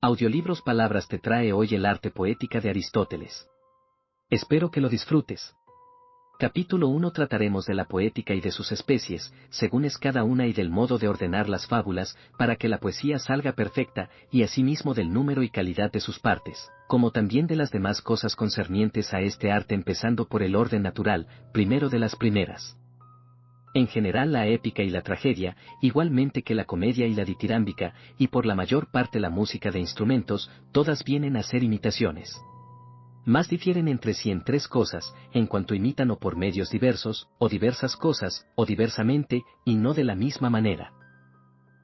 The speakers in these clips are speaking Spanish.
Audiolibros Palabras te trae hoy el arte poética de Aristóteles. Espero que lo disfrutes. Capítulo 1. Trataremos de la poética y de sus especies, según es cada una y del modo de ordenar las fábulas, para que la poesía salga perfecta, y asimismo del número y calidad de sus partes, como también de las demás cosas concernientes a este arte, empezando por el orden natural, primero de las primeras. En general la épica y la tragedia, igualmente que la comedia y la ditirámbica, y por la mayor parte la música de instrumentos, todas vienen a ser imitaciones. Más difieren entre sí en tres cosas, en cuanto imitan o por medios diversos, o diversas cosas, o diversamente, y no de la misma manera.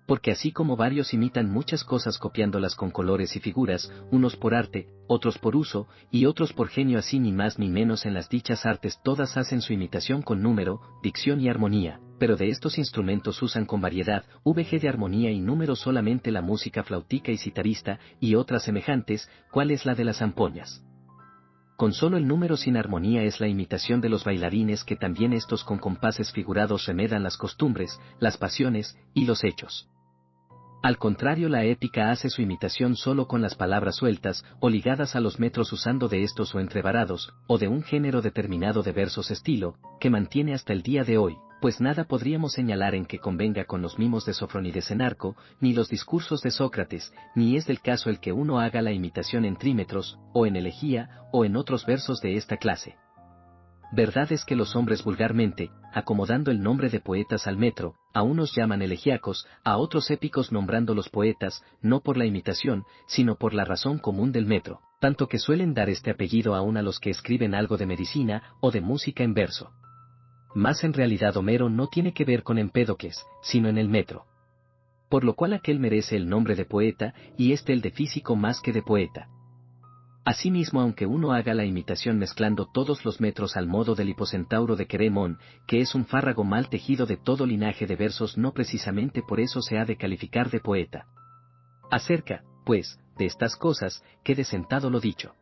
Porque así como varios imitan muchas cosas copiándolas con colores y figuras, unos por arte, otros por uso, y otros por genio, así ni más ni menos en las dichas artes todas hacen su imitación con número, dicción y armonía, pero de estos instrumentos usan con variedad, VG de armonía y número solamente la música flautica y citarista, y otras semejantes, cual es la de las zampoñas. Con solo el número sin armonía es la imitación de los bailarines, que también estos con compases figurados remedan las costumbres, las pasiones, y los hechos. Al contrario, la épica hace su imitación solo con las palabras sueltas, o ligadas a los metros, usando de estos o entrevarados, o de un género determinado de versos, estilo, que mantiene hasta el día de hoy, pues nada podríamos señalar en que convenga con los mimos de Sofrónides en arco, ni los discursos de Sócrates, ni es del caso el que uno haga la imitación en trímetros, o en elegía, o en otros versos de esta clase. Verdad es que los hombres vulgarmente, acomodando el nombre de poetas al metro, a unos llaman elegíacos, a otros épicos, nombrándolos poetas, no por la imitación, sino por la razón común del metro, tanto que suelen dar este apellido aún a los que escriben algo de medicina o de música en verso. Mas en realidad Homero no tiene que ver con Empédocles, sino en el metro. Por lo cual aquel merece el nombre de poeta, y este el de físico más que de poeta. Asimismo, aunque uno haga la imitación mezclando todos los metros al modo del hipocentauro de Queremón, que es un fárrago mal tejido de todo linaje de versos, no precisamente por eso se ha de calificar de poeta. Acerca, pues, de estas cosas, quede sentado lo dicho.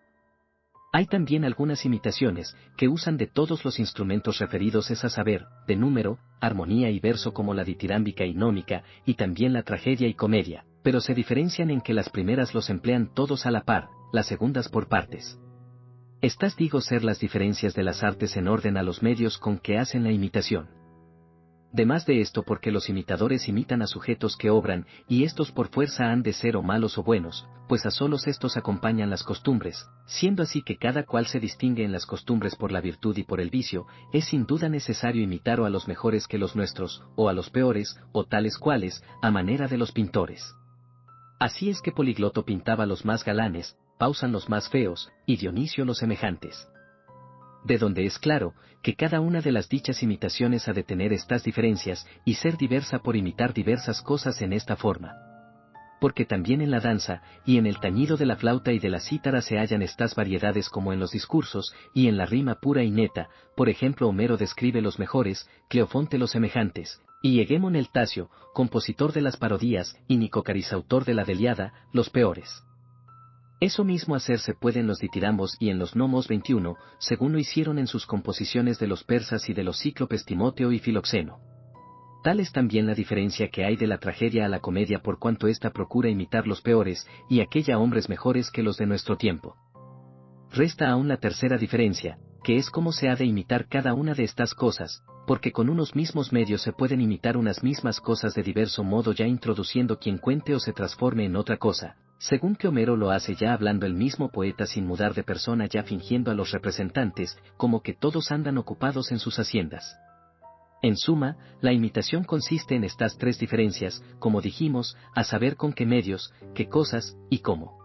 Hay también algunas imitaciones, que usan de todos los instrumentos referidos, es a saber, de número, armonía y verso, como la ditirámbica y nómica, y también la tragedia y comedia, pero se diferencian en que las primeras los emplean todos a la par, las segundas por partes. Estas digo ser las diferencias de las artes en orden a los medios con que hacen la imitación. De más de esto, porque los imitadores imitan a sujetos que obran, y estos por fuerza han de ser o malos o buenos, pues a solos estos acompañan las costumbres, siendo así que cada cual se distingue en las costumbres por la virtud y por el vicio, es sin duda necesario imitar o a los mejores que los nuestros, o a los peores, o tales cuales, a manera de los pintores. Así es que Poligloto pintaba los más galanes, Pausan los más feos, y Dionisio los semejantes. De donde es claro, que cada una de las dichas imitaciones ha de tener estas diferencias, y ser diversa por imitar diversas cosas en esta forma. Porque también en la danza, y en el tañido de la flauta y de la cítara se hallan estas variedades, como en los discursos, y en la rima pura y neta. Por ejemplo, Homero describe los mejores, Cleofonte los semejantes, y Egemón el Tacio, compositor de las parodías, y Nicocaris, autor de la Deliada, los peores. Eso mismo hacerse puede en los ditirambos y en los nomos 21, según lo hicieron en sus composiciones de los persas y de los cíclopes Timoteo y Filoxeno. Tal es también la diferencia que hay de la tragedia a la comedia, por cuanto ésta procura imitar los peores, y aquella hombres mejores que los de nuestro tiempo. Resta aún la tercera diferencia, que es cómo se ha de imitar cada una de estas cosas, porque con unos mismos medios se pueden imitar unas mismas cosas de diverso modo, ya introduciendo quien cuente o se transforme en otra cosa, según que Homero lo hace ya hablando el mismo poeta sin mudar de persona, ya fingiendo a los representantes, como que todos andan ocupados en sus haciendas. En suma, la imitación consiste en estas tres diferencias, como dijimos, a saber con qué medios, qué cosas, y cómo.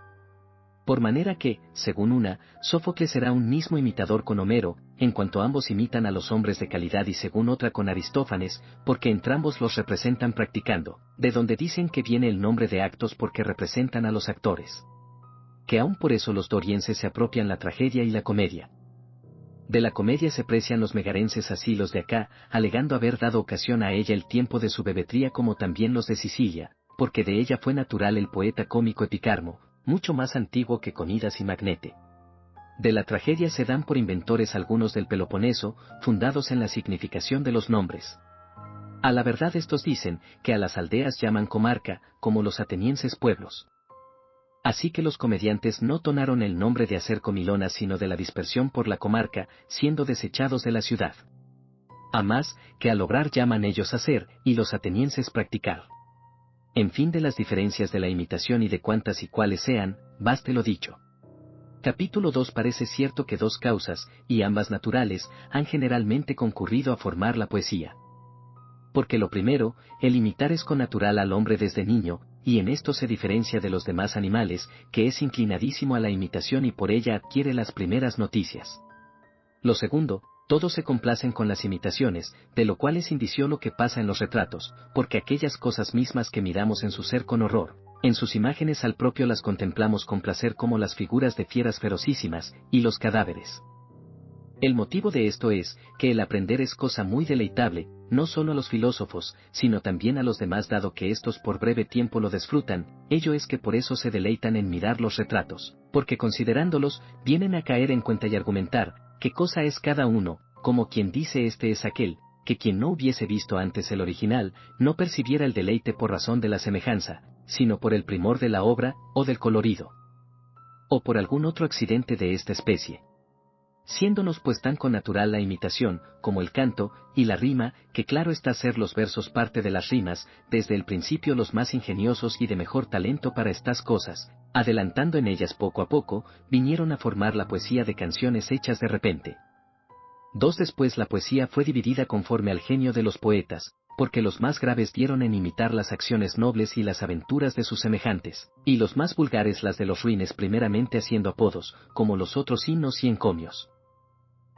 Por manera que, según una, Sófocles será un mismo imitador con Homero, en cuanto ambos imitan a los hombres de calidad, y según otra con Aristófanes, porque entrambos los representan practicando, de donde dicen que viene el nombre de actos, porque representan a los actores. Que aún por eso los dorienses se apropian la tragedia y la comedia. De la comedia se precian los megarenses, así los de acá, alegando haber dado ocasión a ella el tiempo de su bebetría, como también los de Sicilia, porque de ella fue natural el poeta cómico Epicarmo, mucho más antiguo que Conidas y Magnete. De la tragedia se dan por inventores algunos del Peloponeso, fundados en la significación de los nombres. A la verdad estos dicen que a las aldeas llaman comarca, como los atenienses pueblos. Así que los comediantes no tonaron el nombre de hacer comilonas sino de la dispersión por la comarca, siendo desechados de la ciudad. A más, que al obrar llaman ellos hacer, y los atenienses practicar. En fin de las diferencias de la imitación y de cuántas y cuáles sean, baste lo dicho. Capítulo 2. Parece cierto que dos causas, y ambas naturales, han generalmente concurrido a formar la poesía. Porque lo primero, el imitar es connatural al hombre desde niño, y en esto se diferencia de los demás animales, que es inclinadísimo a la imitación y por ella adquiere las primeras noticias. Lo segundo, todos se complacen con las imitaciones, de lo cual es indicio lo que pasa en los retratos, porque aquellas cosas mismas que miramos en su ser con horror, en sus imágenes al propio las contemplamos con placer como las figuras de fieras ferocísimas, y los cadáveres. El motivo de esto es, que el aprender es cosa muy deleitable, no solo a los filósofos, sino también a los demás dado que éstos por breve tiempo lo disfrutan, ello es que por eso se deleitan en mirar los retratos, porque considerándolos, vienen a caer en cuenta y argumentar, qué cosa es cada uno, como quien dice este es aquel, que quien no hubiese visto antes el original, no percibiera el deleite por razón de la semejanza, sino por el primor de la obra, o del colorido, o por algún otro accidente de esta especie. Siéndonos pues tan connatural la imitación, como el canto, y la rima, que claro está ser los versos parte de las rimas, desde el principio los más ingeniosos y de mejor talento para estas cosas, adelantando en ellas poco a poco, vinieron a formar la poesía de canciones hechas de repente. 2. Después la poesía fue dividida conforme al genio de los poetas, porque los más graves dieron en imitar las acciones nobles y las aventuras de sus semejantes, y los más vulgares las de los ruines primeramente haciendo apodos, como los otros himnos y encomios.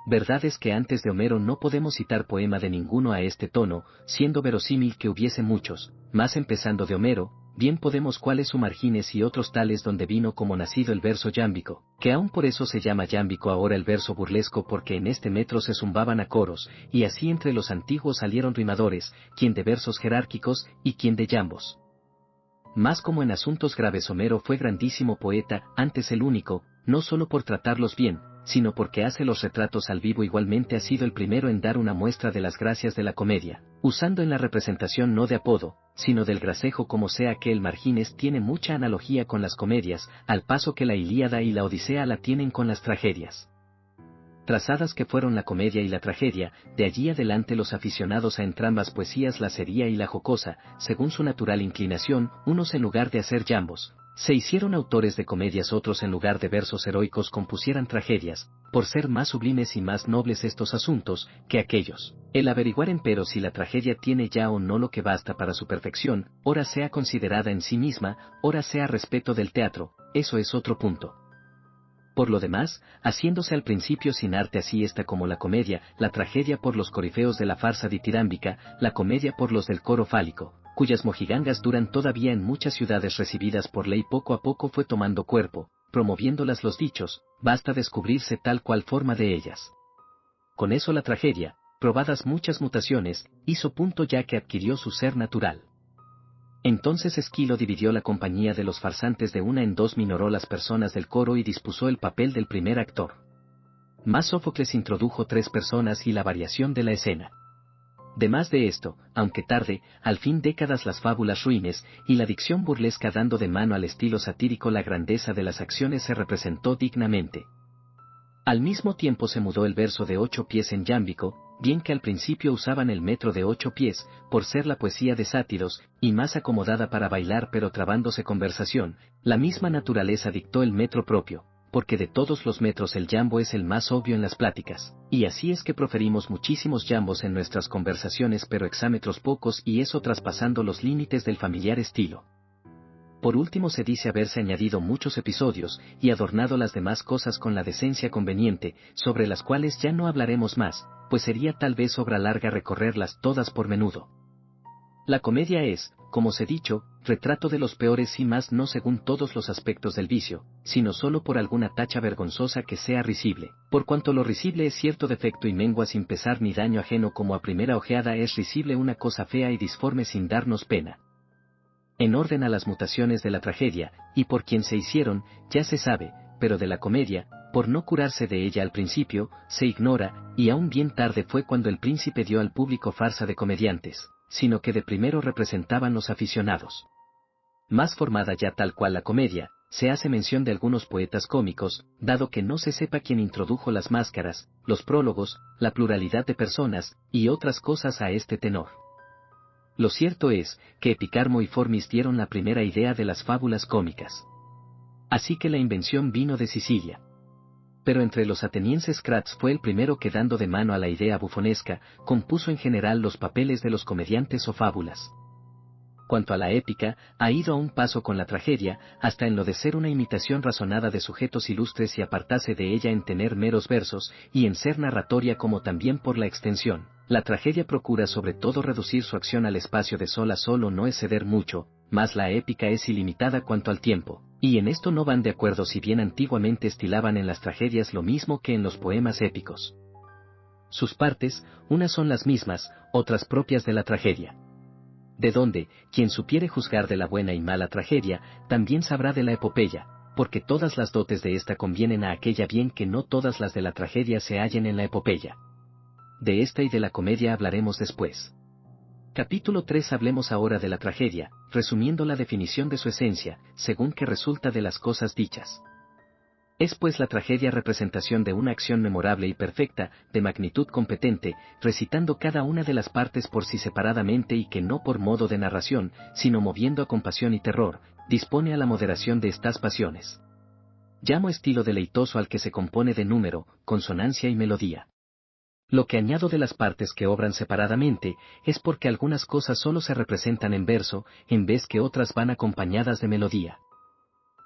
Verdad es que antes de Homero no podemos citar poema de ninguno a este tono, siendo verosímil que hubiese muchos, mas empezando de Homero, bien podemos cuáles su Margines y otros tales donde vino como nacido el verso yámbico, que aún por eso se llama yámbico ahora el verso burlesco porque en este metro se zumbaban a coros, y así entre los antiguos salieron rimadores, quien de versos jerárquicos, y quien de yambos. Más como en asuntos graves Homero fue grandísimo poeta, antes el único, no solo por tratarlos bien, sino porque hace los retratos al vivo igualmente ha sido el primero en dar una muestra de las gracias de la comedia, usando en la representación no de apodo, sino del gracejo como sea que el Margines tiene mucha analogía con las comedias, al paso que la Ilíada y la Odisea la tienen con las tragedias. Trazadas que fueron la comedia y la tragedia, de allí adelante los aficionados a entrambas poesías la seria y la jocosa, según su natural inclinación, unos en lugar de hacer yambos, se hicieron autores de comedias otros en lugar de versos heroicos compusieran tragedias, por ser más sublimes y más nobles estos asuntos, que aquellos. El averiguar empero si la tragedia tiene ya o no lo que basta para su perfección, ora sea considerada en sí misma, ora sea respeto del teatro, eso es otro punto. Por lo demás, haciéndose al principio sin arte así está como la comedia, la tragedia por los corifeos de la farsa ditirámbica, la comedia por los del coro fálico, cuyas mojigangas duran todavía en muchas ciudades recibidas por ley poco a poco fue tomando cuerpo, promoviéndolas los dichos, basta descubrirse tal cual forma de ellas. Con eso la tragedia, probadas muchas mutaciones, hizo punto ya que adquirió su ser natural. Entonces Esquilo dividió la compañía de los farsantes de una en dos, minoró las personas del coro y dispuso el papel del primer actor. Más Sófocles introdujo 3 personas y la variación de la escena. Demás de esto, aunque tarde, al fin décadas las fábulas ruines, y la dicción burlesca dando de mano al estilo satírico la grandeza de las acciones se representó dignamente. Al mismo tiempo se mudó el verso de 8 pies en yámbico, bien que al principio usaban el metro de 8 pies, por ser la poesía de sátiros, y más acomodada para bailar pero trabándose conversación, la misma naturaleza dictó el metro propio, porque de todos los metros el yambo es el más obvio en las pláticas, y así es que proferimos muchísimos yambos en nuestras conversaciones pero exámetros pocos y eso traspasando los límites del familiar estilo. Por último se dice haberse añadido muchos episodios y adornado las demás cosas con la decencia conveniente, sobre las cuales ya no hablaremos más, pues sería tal vez obra larga recorrerlas todas por menudo. La comedia es, como se dicho, retrato de los peores y más no según todos los aspectos del vicio, sino solo por alguna tacha vergonzosa que sea risible, por cuanto lo risible es cierto defecto y mengua sin pesar ni daño ajeno como a primera ojeada es risible una cosa fea y disforme sin darnos pena. En orden a las mutaciones de la tragedia, y por quien se hicieron, ya se sabe, pero de la comedia, por no curarse de ella al principio, se ignora, y aún bien tarde fue cuando el príncipe dio al público farsa de comediantes, sino que de primero representaban los aficionados. Más formada ya tal cual la comedia, se hace mención de algunos poetas cómicos, dado que no se sepa quién introdujo las máscaras, los prólogos, la pluralidad de personas, y otras cosas a este tenor. Lo cierto es, que Epicarmo y Formis dieron la primera idea de las fábulas cómicas. Así que la invención vino de Sicilia. Pero entre los atenienses Cratz fue el primero que, dando de mano a la idea bufonesca, compuso en general los papeles de los comediantes o fábulas. Cuanto a la épica, ha ido a un paso con la tragedia, hasta en lo de ser una imitación razonada de sujetos ilustres y apartarse de ella en tener meros versos, y en ser narratoria como también por la extensión. La tragedia procura sobre todo reducir su acción al espacio de sol a sol o no exceder mucho, mas la épica es ilimitada cuanto al tiempo, y en esto no van de acuerdo si bien antiguamente estilaban en las tragedias lo mismo que en los poemas épicos. Sus partes, unas son las mismas, otras propias de la tragedia. De donde, quien supiere juzgar de la buena y mala tragedia, también sabrá de la epopeya, porque todas las dotes de esta convienen a aquella bien que no todas las de la tragedia se hallen en la epopeya. De esta y de la comedia hablaremos después. Capítulo 3. Hablemos ahora de la tragedia, resumiendo la definición de su esencia, según que resulta de las cosas dichas. Es pues la tragedia representación de una acción memorable y perfecta, de magnitud competente, recitando cada una de las partes por sí separadamente y que no por modo de narración, sino moviendo a compasión y terror, dispone a la moderación de estas pasiones. Llamo estilo deleitoso al que se compone de número, consonancia y melodía. Lo que añado de las partes que obran separadamente, es porque algunas cosas solo se representan en verso, en vez que otras van acompañadas de melodía.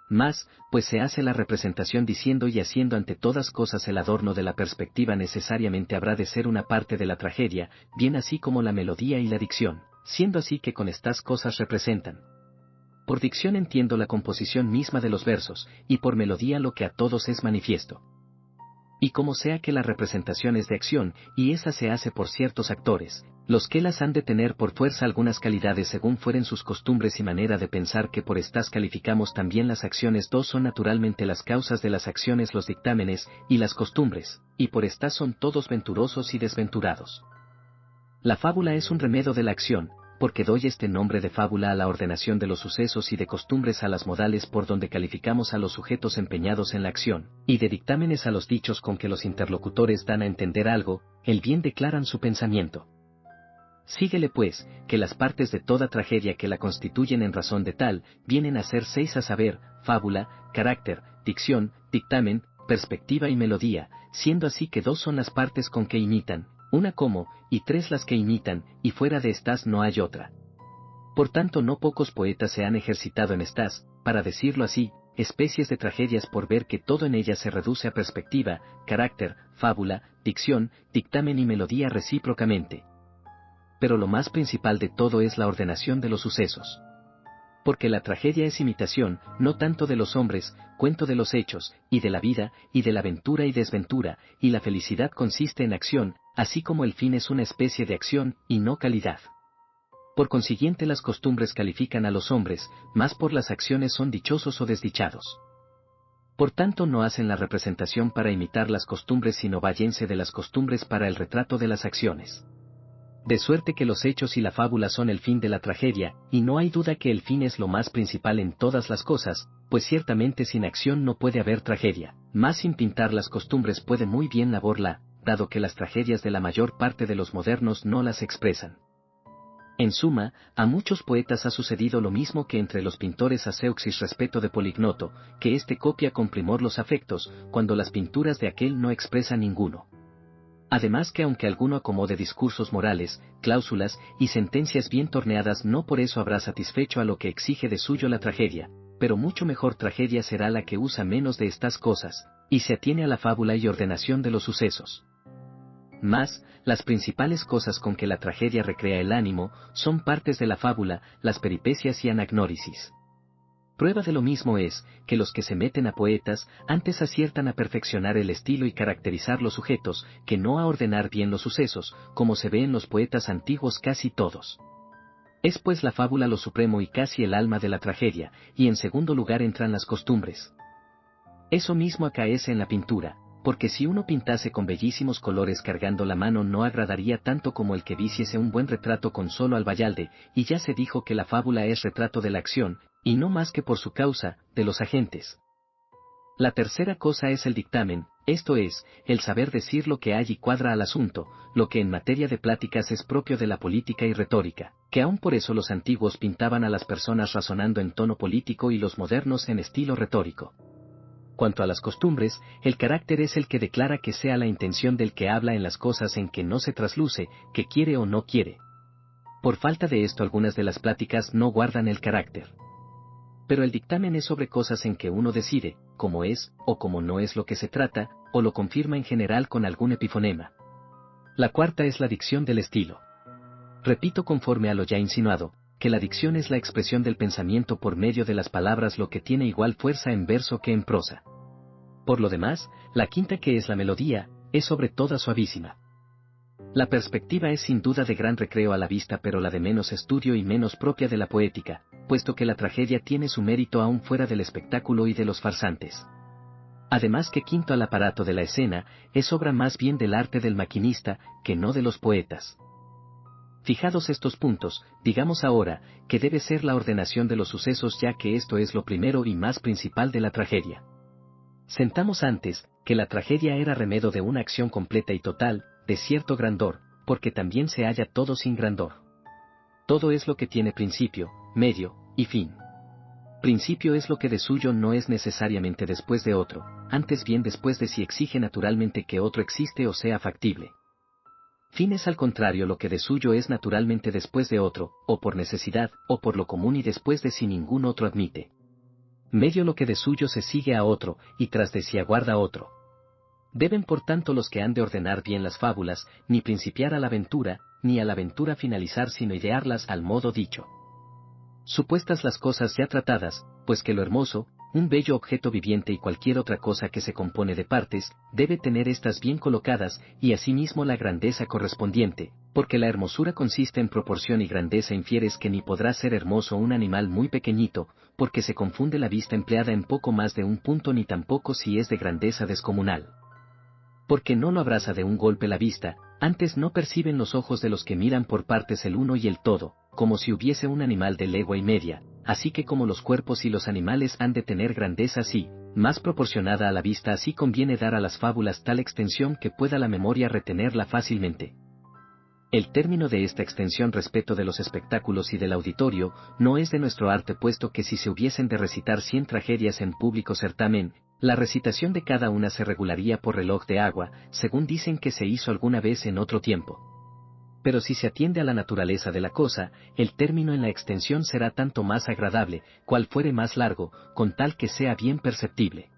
Más, pues se hace la representación diciendo y haciendo ante todas cosas el adorno de la perspectiva necesariamente habrá de ser una parte de la tragedia, bien así como la melodía y la dicción, siendo así que con estas cosas representan. Por dicción entiendo la composición misma de los versos, y por melodía lo que a todos es manifiesto. Y como sea que la representación es de acción, y esa se hace por ciertos actores, los que las han de tener por fuerza algunas calidades según fueren sus costumbres y manera de pensar que por estas calificamos también las acciones. Dos son naturalmente las causas de las acciones los dictámenes, y las costumbres, y por estas son todos venturosos y desventurados. La fábula es un remedio de la acción, porque doy este nombre de fábula a la ordenación de los sucesos y de costumbres a las modales por donde calificamos a los sujetos empeñados en la acción, y de dictámenes a los dichos con que los interlocutores dan a entender algo, el bien declaran su pensamiento. Síguele pues, que las partes de toda tragedia que la constituyen en razón de tal, vienen a ser 6 a saber, fábula, carácter, dicción, dictamen, perspectiva y melodía, siendo así que 2 son las partes con que imitan, una como, y 3 las que imitan, y fuera de estas no hay otra. Por tanto no pocos poetas se han ejercitado en estas, para decirlo así, especies de tragedias por ver que todo en ellas se reduce a perspectiva, carácter, fábula, dicción, dictamen y melodía recíprocamente. Pero lo más principal de todo es la ordenación de los sucesos. Porque la tragedia es imitación, no tanto de los hombres, cuento de los hechos, y de la vida, y de la ventura y desventura, y la felicidad consiste en acción, así como el fin es una especie de acción, y no calidad. Por consiguiente las costumbres califican a los hombres, más por las acciones son dichosos o desdichados. Por tanto no hacen la representación para imitar las costumbres sino váyense de las costumbres para el retrato de las acciones. De suerte que los hechos y la fábula son el fin de la tragedia, y no hay duda que el fin es lo más principal en todas las cosas, pues ciertamente sin acción no puede haber tragedia, más sin pintar las costumbres puede muy bien laborla, dado que las tragedias de la mayor parte de los modernos no las expresan. En suma, a muchos poetas ha sucedido lo mismo que entre los pintores a Seuxis respecto de Polignoto, que éste copia con primor los afectos, cuando las pinturas de aquel no expresan ninguno. Además que aunque alguno acomode discursos morales, cláusulas y sentencias bien torneadas no por eso habrá satisfecho a lo que exige de suyo la tragedia, pero mucho mejor tragedia será la que usa menos de estas cosas, y se atiene a la fábula y ordenación de los sucesos. Mas, las principales cosas con que la tragedia recrea el ánimo, son partes de la fábula, las peripecias y anagnórisis. Prueba de lo mismo es, que los que se meten a poetas, antes aciertan a perfeccionar el estilo y caracterizar los sujetos, que no a ordenar bien los sucesos, como se ve en los poetas antiguos casi todos. Es pues la fábula lo supremo y casi el alma de la tragedia, y en segundo lugar entran las costumbres. Eso mismo acaece en la pintura, porque si uno pintase con bellísimos colores cargando la mano no agradaría tanto como el que viciese un buen retrato con solo albayalde, y ya se dijo que la fábula es retrato de la acción, y no más que por su causa, de los agentes. La tercera cosa es el dictamen, esto es, el saber decir lo que hay y cuadra al asunto, lo que en materia de pláticas es propio de la política y retórica, que aun por eso los antiguos pintaban a las personas razonando en tono político y los modernos en estilo retórico. Cuanto a las costumbres, el carácter es el que declara que sea la intención del que habla en las cosas en que no se trasluce, que quiere o no quiere. Por falta de esto algunas de las pláticas no guardan el carácter. Pero el dictamen es sobre cosas en que uno decide, como es, o como no es lo que se trata, o lo confirma en general con algún epifonema. La cuarta es la dicción del estilo. Repito conforme a lo ya insinuado, que la dicción es la expresión del pensamiento por medio de las palabras, lo que tiene igual fuerza en verso que en prosa. Por lo demás, la quinta, que es la melodía, es sobre toda suavísima. La perspectiva es sin duda de gran recreo a la vista, pero la de menos estudio y menos propia de la poética, puesto que la tragedia tiene su mérito aún fuera del espectáculo y de los farsantes. Además que quinto, al aparato de la escena, es obra más bien del arte del maquinista, que no de los poetas. Fijados estos puntos, digamos ahora, que debe ser la ordenación de los sucesos, ya que esto es lo primero y más principal de la tragedia. Sentamos antes, que la tragedia era remedio de una acción completa y total, de cierto grandor, porque también se halla todo sin grandor. Todo es lo que tiene principio, medio, y fin. Principio es lo que de suyo no es necesariamente después de otro, antes bien después de si exige naturalmente que otro existe o sea factible. Fin es al contrario lo que de suyo es naturalmente después de otro, o por necesidad, o por lo común y después de si ningún otro admite. Medio lo que de suyo se sigue a otro, y tras de si aguarda otro. Deben por tanto los que han de ordenar bien las fábulas, ni principiar a la aventura, ni a la aventura finalizar, sino idearlas al modo dicho. Supuestas las cosas ya tratadas, pues que lo hermoso, un bello objeto viviente y cualquier otra cosa que se compone de partes, debe tener estas bien colocadas, y asimismo la grandeza correspondiente, porque la hermosura consiste en proporción y grandeza. Infieres que ni podrá ser hermoso un animal muy pequeñito, porque se confunde la vista empleada en poco más de un punto, ni tampoco si es de grandeza descomunal. Porque no lo abraza de un golpe la vista, antes no perciben los ojos de los que miran por partes el uno y el todo, como si hubiese un animal de legua y media, así que como los cuerpos y los animales han de tener grandeza así, más proporcionada a la vista, así conviene dar a las fábulas tal extensión que pueda la memoria retenerla fácilmente. El término de esta extensión respecto de los espectáculos y del auditorio no es de nuestro arte, puesto que si se hubiesen de recitar 100 tragedias en público certamen, la recitación de cada una se regularía por reloj de agua, según dicen que se hizo alguna vez en otro tiempo. Pero si se atiende a la naturaleza de la cosa, el término en la extensión será tanto más agradable, cual fuere más largo, con tal que sea bien perceptible.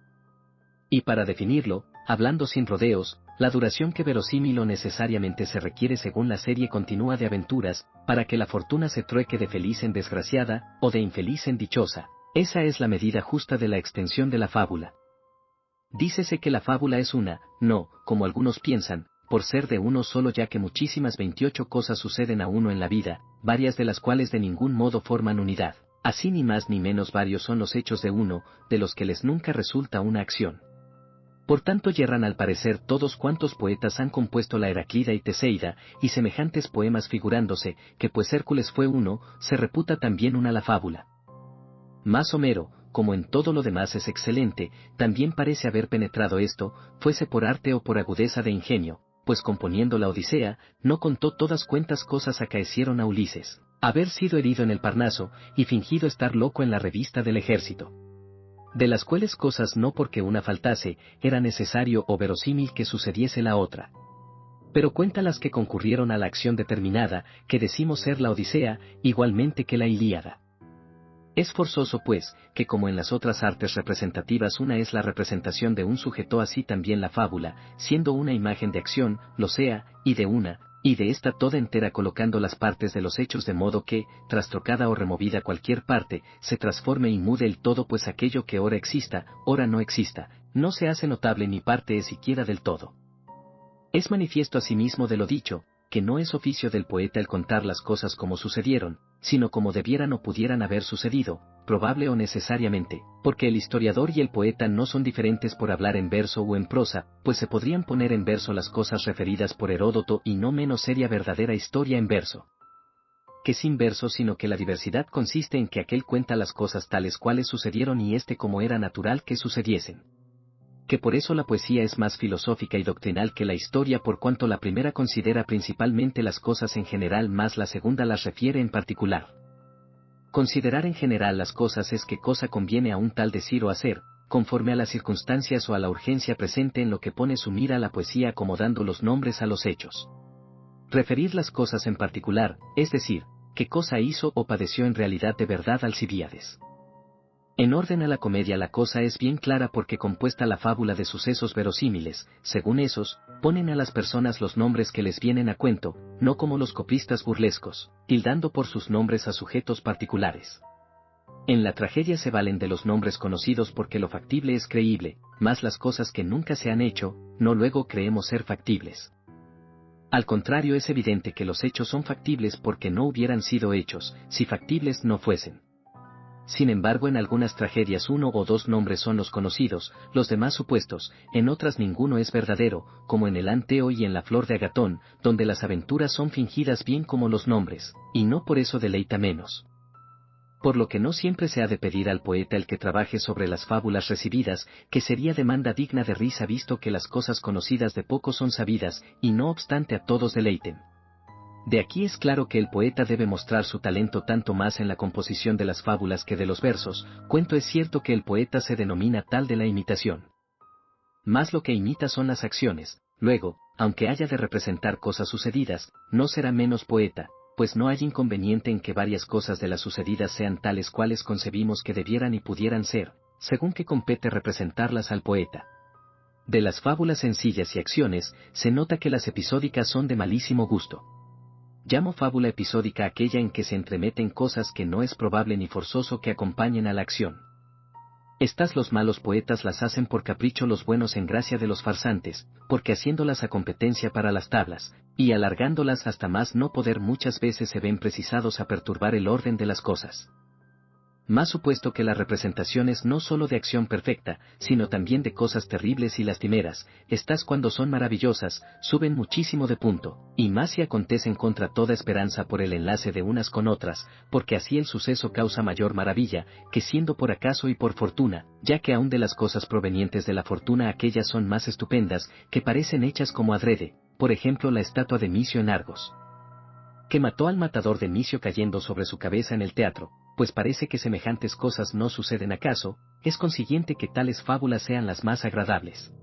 Y para definirlo, hablando sin rodeos, la duración que verosímil o necesariamente se requiere según la serie continua de aventuras, para que la fortuna se trueque de feliz en desgraciada, o de infeliz en dichosa, esa es la medida justa de la extensión de la fábula. Dícese que la fábula es una, no, como algunos piensan, por ser de uno solo, ya que muchísimas 28 cosas suceden a uno en la vida, varias de las cuales de ningún modo forman unidad. Así ni más ni menos varios son los hechos de uno, de los que les nunca resulta una acción. Por tanto yerran al parecer todos cuantos poetas han compuesto la Heraclida y Teseida, y semejantes poemas, figurándose, que pues Hércules fue uno, se reputa también una la fábula. Mas Homero, como en todo lo demás es excelente, también parece haber penetrado esto, fuese por arte o por agudeza de ingenio, pues componiendo la Odisea, no contó todas cuantas cosas acaecieron a Ulises, haber sido herido en el Parnaso, y fingido estar loco en la revista del ejército. De las cuales cosas no porque una faltase, era necesario o verosímil que sucediese la otra. Pero cuenta las que concurrieron a la acción determinada, que decimos ser la Odisea, igualmente que la Ilíada. Es forzoso pues, que como en las otras artes representativas una es la representación de un sujeto, así también la fábula, siendo una imagen de acción, lo sea, y de esta toda entera, colocando las partes de los hechos de modo que, trastrocada o removida cualquier parte, se transforme y mude el todo, pues aquello que ora exista, ora no exista, no se hace notable ni parte es siquiera del todo. Es manifiesto asimismo de lo dicho, que no es oficio del poeta el contar las cosas como sucedieron, sino como debieran o pudieran haber sucedido, probable o necesariamente, porque el historiador y el poeta no son diferentes por hablar en verso o en prosa, pues se podrían poner en verso las cosas referidas por Heródoto y no menos seria verdadera historia en verso. que sin verso, sino que la diversidad consiste en que aquel cuenta las cosas tales cuales sucedieron y éste como era natural que sucediesen. Que por eso la poesía es más filosófica y doctrinal que la historia, por cuanto la primera considera principalmente las cosas en general, más la segunda las refiere en particular. Considerar en general las cosas es qué cosa conviene a un tal decir o hacer, conforme a las circunstancias o a la urgencia presente, en lo que pone su mira la poesía acomodando los nombres a los hechos. Referir las cosas en particular, es decir, qué cosa hizo o padeció en realidad de verdad Alcibíades. En orden a la comedia la cosa es bien clara, porque compuesta la fábula de sucesos verosímiles, según esos, ponen a las personas los nombres que les vienen a cuento, no como los coplistas burlescos, tildando por sus nombres a sujetos particulares. En la tragedia se valen de los nombres conocidos porque lo factible es creíble, mas las cosas que nunca se han hecho, no luego creemos ser factibles. Al contrario, es evidente que los hechos son factibles porque no hubieran sido hechos, si factibles no fuesen. Sin embargo, en algunas tragedias uno o dos nombres son los conocidos, los demás supuestos, en otras ninguno es verdadero, como en el Anteo y en la Flor de Agatón, donde las aventuras son fingidas bien como los nombres, y no por eso deleita menos. Por lo que no siempre se ha de pedir al poeta el que trabaje sobre las fábulas recibidas, que sería demanda digna de risa, visto que las cosas conocidas de poco son sabidas, y no obstante a todos deleiten. De aquí es claro que el poeta debe mostrar su talento tanto más en la composición de las fábulas que de los versos. Cuento es cierto que el poeta se denomina tal de la imitación. Más lo que imita son las acciones, luego, aunque haya de representar cosas sucedidas, no será menos poeta, pues no hay inconveniente en que varias cosas de las sucedidas sean tales cuales concebimos que debieran y pudieran ser, según que compete representarlas al poeta. De las fábulas sencillas y acciones, se nota que las episódicas son de malísimo gusto. Llamo fábula episódica aquella en que se entremeten cosas que no es probable ni forzoso que acompañen a la acción. Estas los malos poetas las hacen por capricho, los buenos en gracia de los farsantes, porque haciéndolas a competencia para las tablas, y alargándolas hasta más no poder, muchas veces se ven precisados a perturbar el orden de las cosas. Más supuesto que las representaciones no sólo de acción perfecta, sino también de cosas terribles y lastimeras, estas cuando son maravillosas, suben muchísimo de punto, y más si acontecen contra toda esperanza por el enlace de unas con otras, porque así el suceso causa mayor maravilla, que siendo por acaso y por fortuna, ya que aun de las cosas provenientes de la fortuna aquellas son más estupendas, que parecen hechas como adrede, por ejemplo la estatua de Micio en Argos, que mató al matador de Micio cayendo sobre su cabeza en el teatro, pues parece que semejantes cosas no suceden acaso, es consiguiente que tales fábulas sean las más agradables.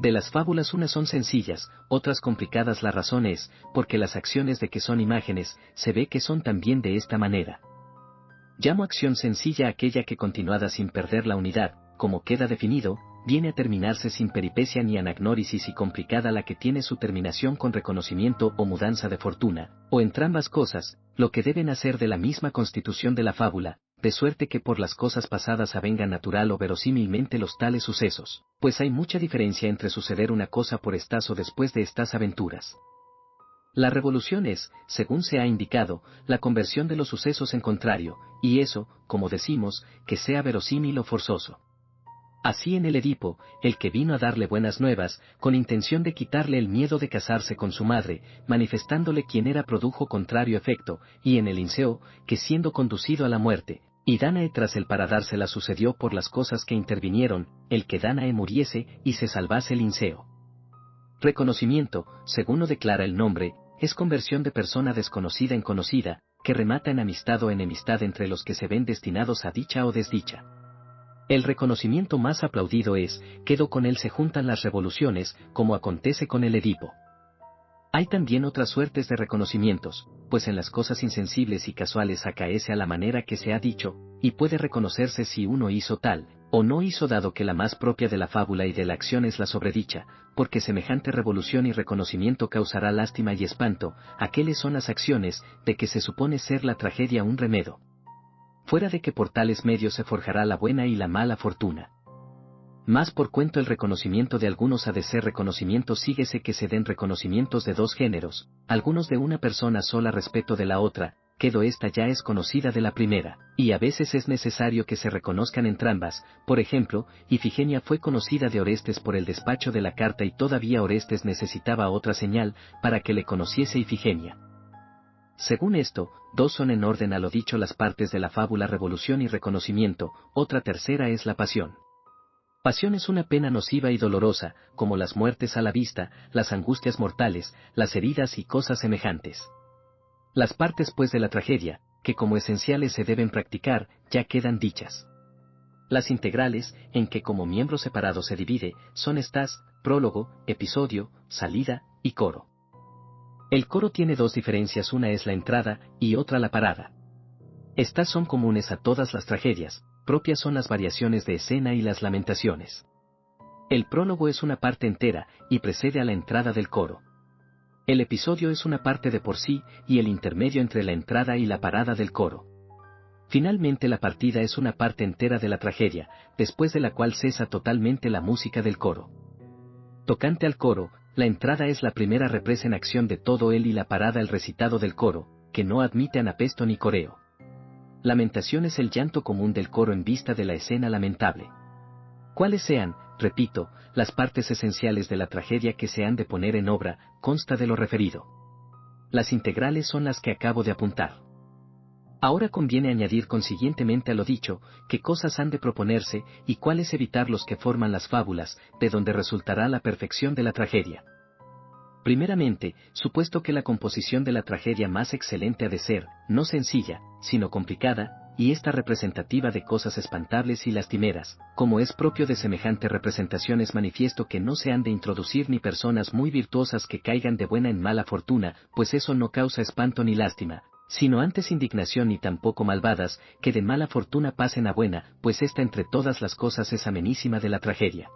De las fábulas unas son sencillas, otras complicadas. La razón es, porque las acciones de que son imágenes, se ve que son también de esta manera. Llamo acción sencilla aquella que continuada sin perder la unidad, como queda definido, viene a terminarse sin peripecia ni anagnórisis, y complicada la que tiene su terminación con reconocimiento o mudanza de fortuna, o entrambas cosas, lo que deben hacer de la misma constitución de la fábula, de suerte que por las cosas pasadas avengan natural o verosímilmente los tales sucesos, pues hay mucha diferencia entre suceder una cosa por estas o después de estas aventuras. La revolución es, según se ha indicado, la conversión de los sucesos en contrario, y eso, como decimos, que sea verosímil o forzoso. Así en el Edipo, el que vino a darle buenas nuevas, con intención de quitarle el miedo de casarse con su madre, manifestándole quién era, produjo contrario efecto, y en el Linceo, que siendo conducido a la muerte, y Dánae tras él para dársela, sucedió por las cosas que intervinieron, el que Dánae muriese y se salvase el Linceo. Reconocimiento, según lo declara el nombre, es conversión de persona desconocida en conocida, que remata en amistad o enemistad entre los que se ven destinados a dicha o desdicha. El reconocimiento más aplaudido es, quedo con él se juntan las revoluciones, como acontece con el Edipo. Hay también otras suertes de reconocimientos, pues en las cosas insensibles y casuales acaece a la manera que se ha dicho, y puede reconocerse si uno hizo tal, o no hizo, dado que la más propia de la fábula y de la acción es la sobredicha, porque semejante revolución y reconocimiento causará lástima y espanto. Aqueles son las acciones, de que se supone ser la tragedia un remedio. Fuera de que por tales medios se forjará la buena y la mala fortuna. Más por cuento el reconocimiento de algunos ha de ser reconocimiento, síguese que se den reconocimientos de dos géneros, algunos de una persona sola respecto de la otra, quedo esta ya es conocida de la primera, y a veces es necesario que se reconozcan entrambas. Por ejemplo, Ifigenia fue conocida de Orestes por el despacho de la carta, y todavía Orestes necesitaba otra señal para que le conociese Ifigenia. Según esto, dos son en orden a lo dicho las partes de la fábula revolución y reconocimiento, otra tercera es la pasión. Pasión es una pena nociva y dolorosa, como las muertes a la vista, las angustias mortales, las heridas y cosas semejantes. Las partes pues de la tragedia, que como esenciales se deben practicar, ya quedan dichas. Las integrales, en que como miembro separado se divide, son estas: prólogo, episodio, salida y coro. El coro tiene dos diferencias, una es la entrada y otra la parada. Estas son comunes a todas las tragedias, propias son las variaciones de escena y las lamentaciones. El prólogo es una parte entera y precede a la entrada del coro. El episodio es una parte de por sí y el intermedio entre la entrada y la parada del coro. Finalmente la partida es una parte entera de la tragedia, después de la cual cesa totalmente la música del coro. Tocante al coro, la entrada es la primera represa en acción de todo él y la parada el recitado del coro, que no admite anapesto ni coreo. Lamentación es el llanto común del coro en vista de la escena lamentable. Cuáles sean, repito, las partes esenciales de la tragedia que se han de poner en obra, consta de lo referido. Las integrales son las que acabo de apuntar. Ahora conviene añadir consiguientemente a lo dicho, qué cosas han de proponerse y cuáles evitar los que forman las fábulas, de donde resultará la perfección de la tragedia. Primeramente, supuesto que la composición de la tragedia más excelente ha de ser, no sencilla, sino complicada, y esta representativa de cosas espantables y lastimeras, como es propio de semejante representación, es manifiesto que no se han de introducir ni personas muy virtuosas que caigan de buena en mala fortuna, pues eso no causa espanto ni lástima, sino antes indignación, ni tampoco malvadas, que de mala fortuna pasen a buena, pues esta entre todas las cosas es amenísima de la tragedia.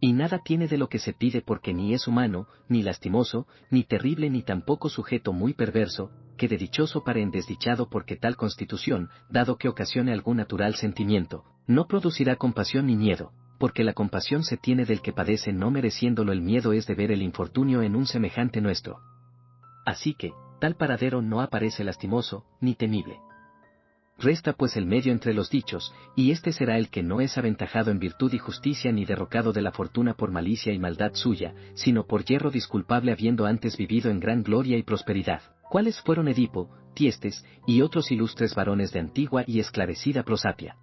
Y nada tiene de lo que se pide, porque ni es humano, ni lastimoso, ni terrible, ni tampoco sujeto muy perverso, que de dichoso pare en desdichado, porque tal constitución, dado que ocasione algún natural sentimiento, no producirá compasión ni miedo, porque la compasión se tiene del que padece no mereciéndolo, el miedo es de ver el infortunio en un semejante nuestro. Así que, tal paradero no aparece lastimoso, ni temible. Resta pues el medio entre los dichos, y este será el que no es aventajado en virtud y justicia, ni derrocado de la fortuna por malicia y maldad suya, sino por yerro disculpable, habiendo antes vivido en gran gloria y prosperidad, cuáles fueron Edipo, Tiestes, y otros ilustres varones de antigua y esclarecida prosapia.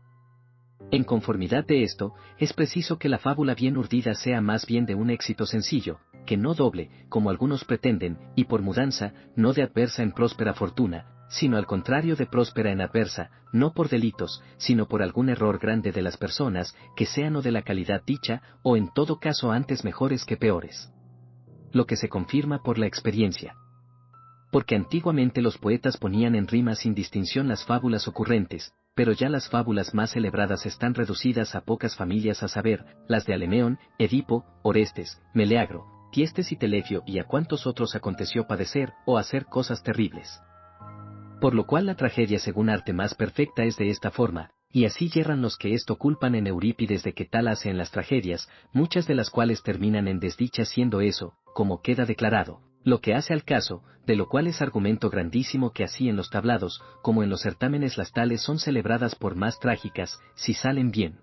En conformidad de esto, es preciso que la fábula bien urdida sea más bien de un éxito sencillo, que no doble, como algunos pretenden, y por mudanza, no de adversa en próspera fortuna, sino al contrario de próspera en adversa, no por delitos, sino por algún error grande de las personas, que sean o de la calidad dicha, o en todo caso antes mejores que peores. Lo que se confirma por la experiencia. Porque antiguamente los poetas ponían en rima sin distinción las fábulas ocurrentes, pero ya las fábulas más celebradas están reducidas a pocas familias, a saber, las de Alemeón, Edipo, Orestes, Meleagro, Tiestes y Telefio, y a cuantos otros aconteció padecer o hacer cosas terribles. Por lo cual la tragedia según arte más perfecta es de esta forma, y así yerran los que esto culpan en Eurípides de que tal hace en las tragedias, muchas de las cuales terminan en desdicha, siendo eso, como queda declarado, lo que hace al caso, de lo cual es argumento grandísimo que así en los tablados, como en los certámenes, las tales son celebradas por más trágicas, si salen bien.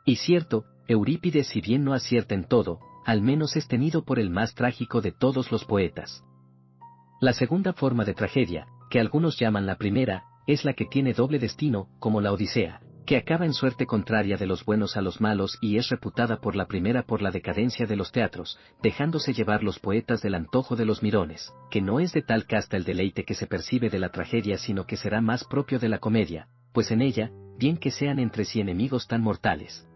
Y cierto, Eurípides si bien no acierta en todo, al menos es tenido por el más trágico de todos los poetas. La segunda forma de tragedia, que algunos llaman la primera, es la que tiene doble destino, como la Odisea, que acaba en suerte contraria de los buenos a los malos, y es reputada por la primera por la decadencia de los teatros, dejándose llevar los poetas del antojo de los mirones, que no es de tal casta el deleite que se percibe de la tragedia, sino que será más propio de la comedia, pues en ella, bien que sean entre sí enemigos tan mortales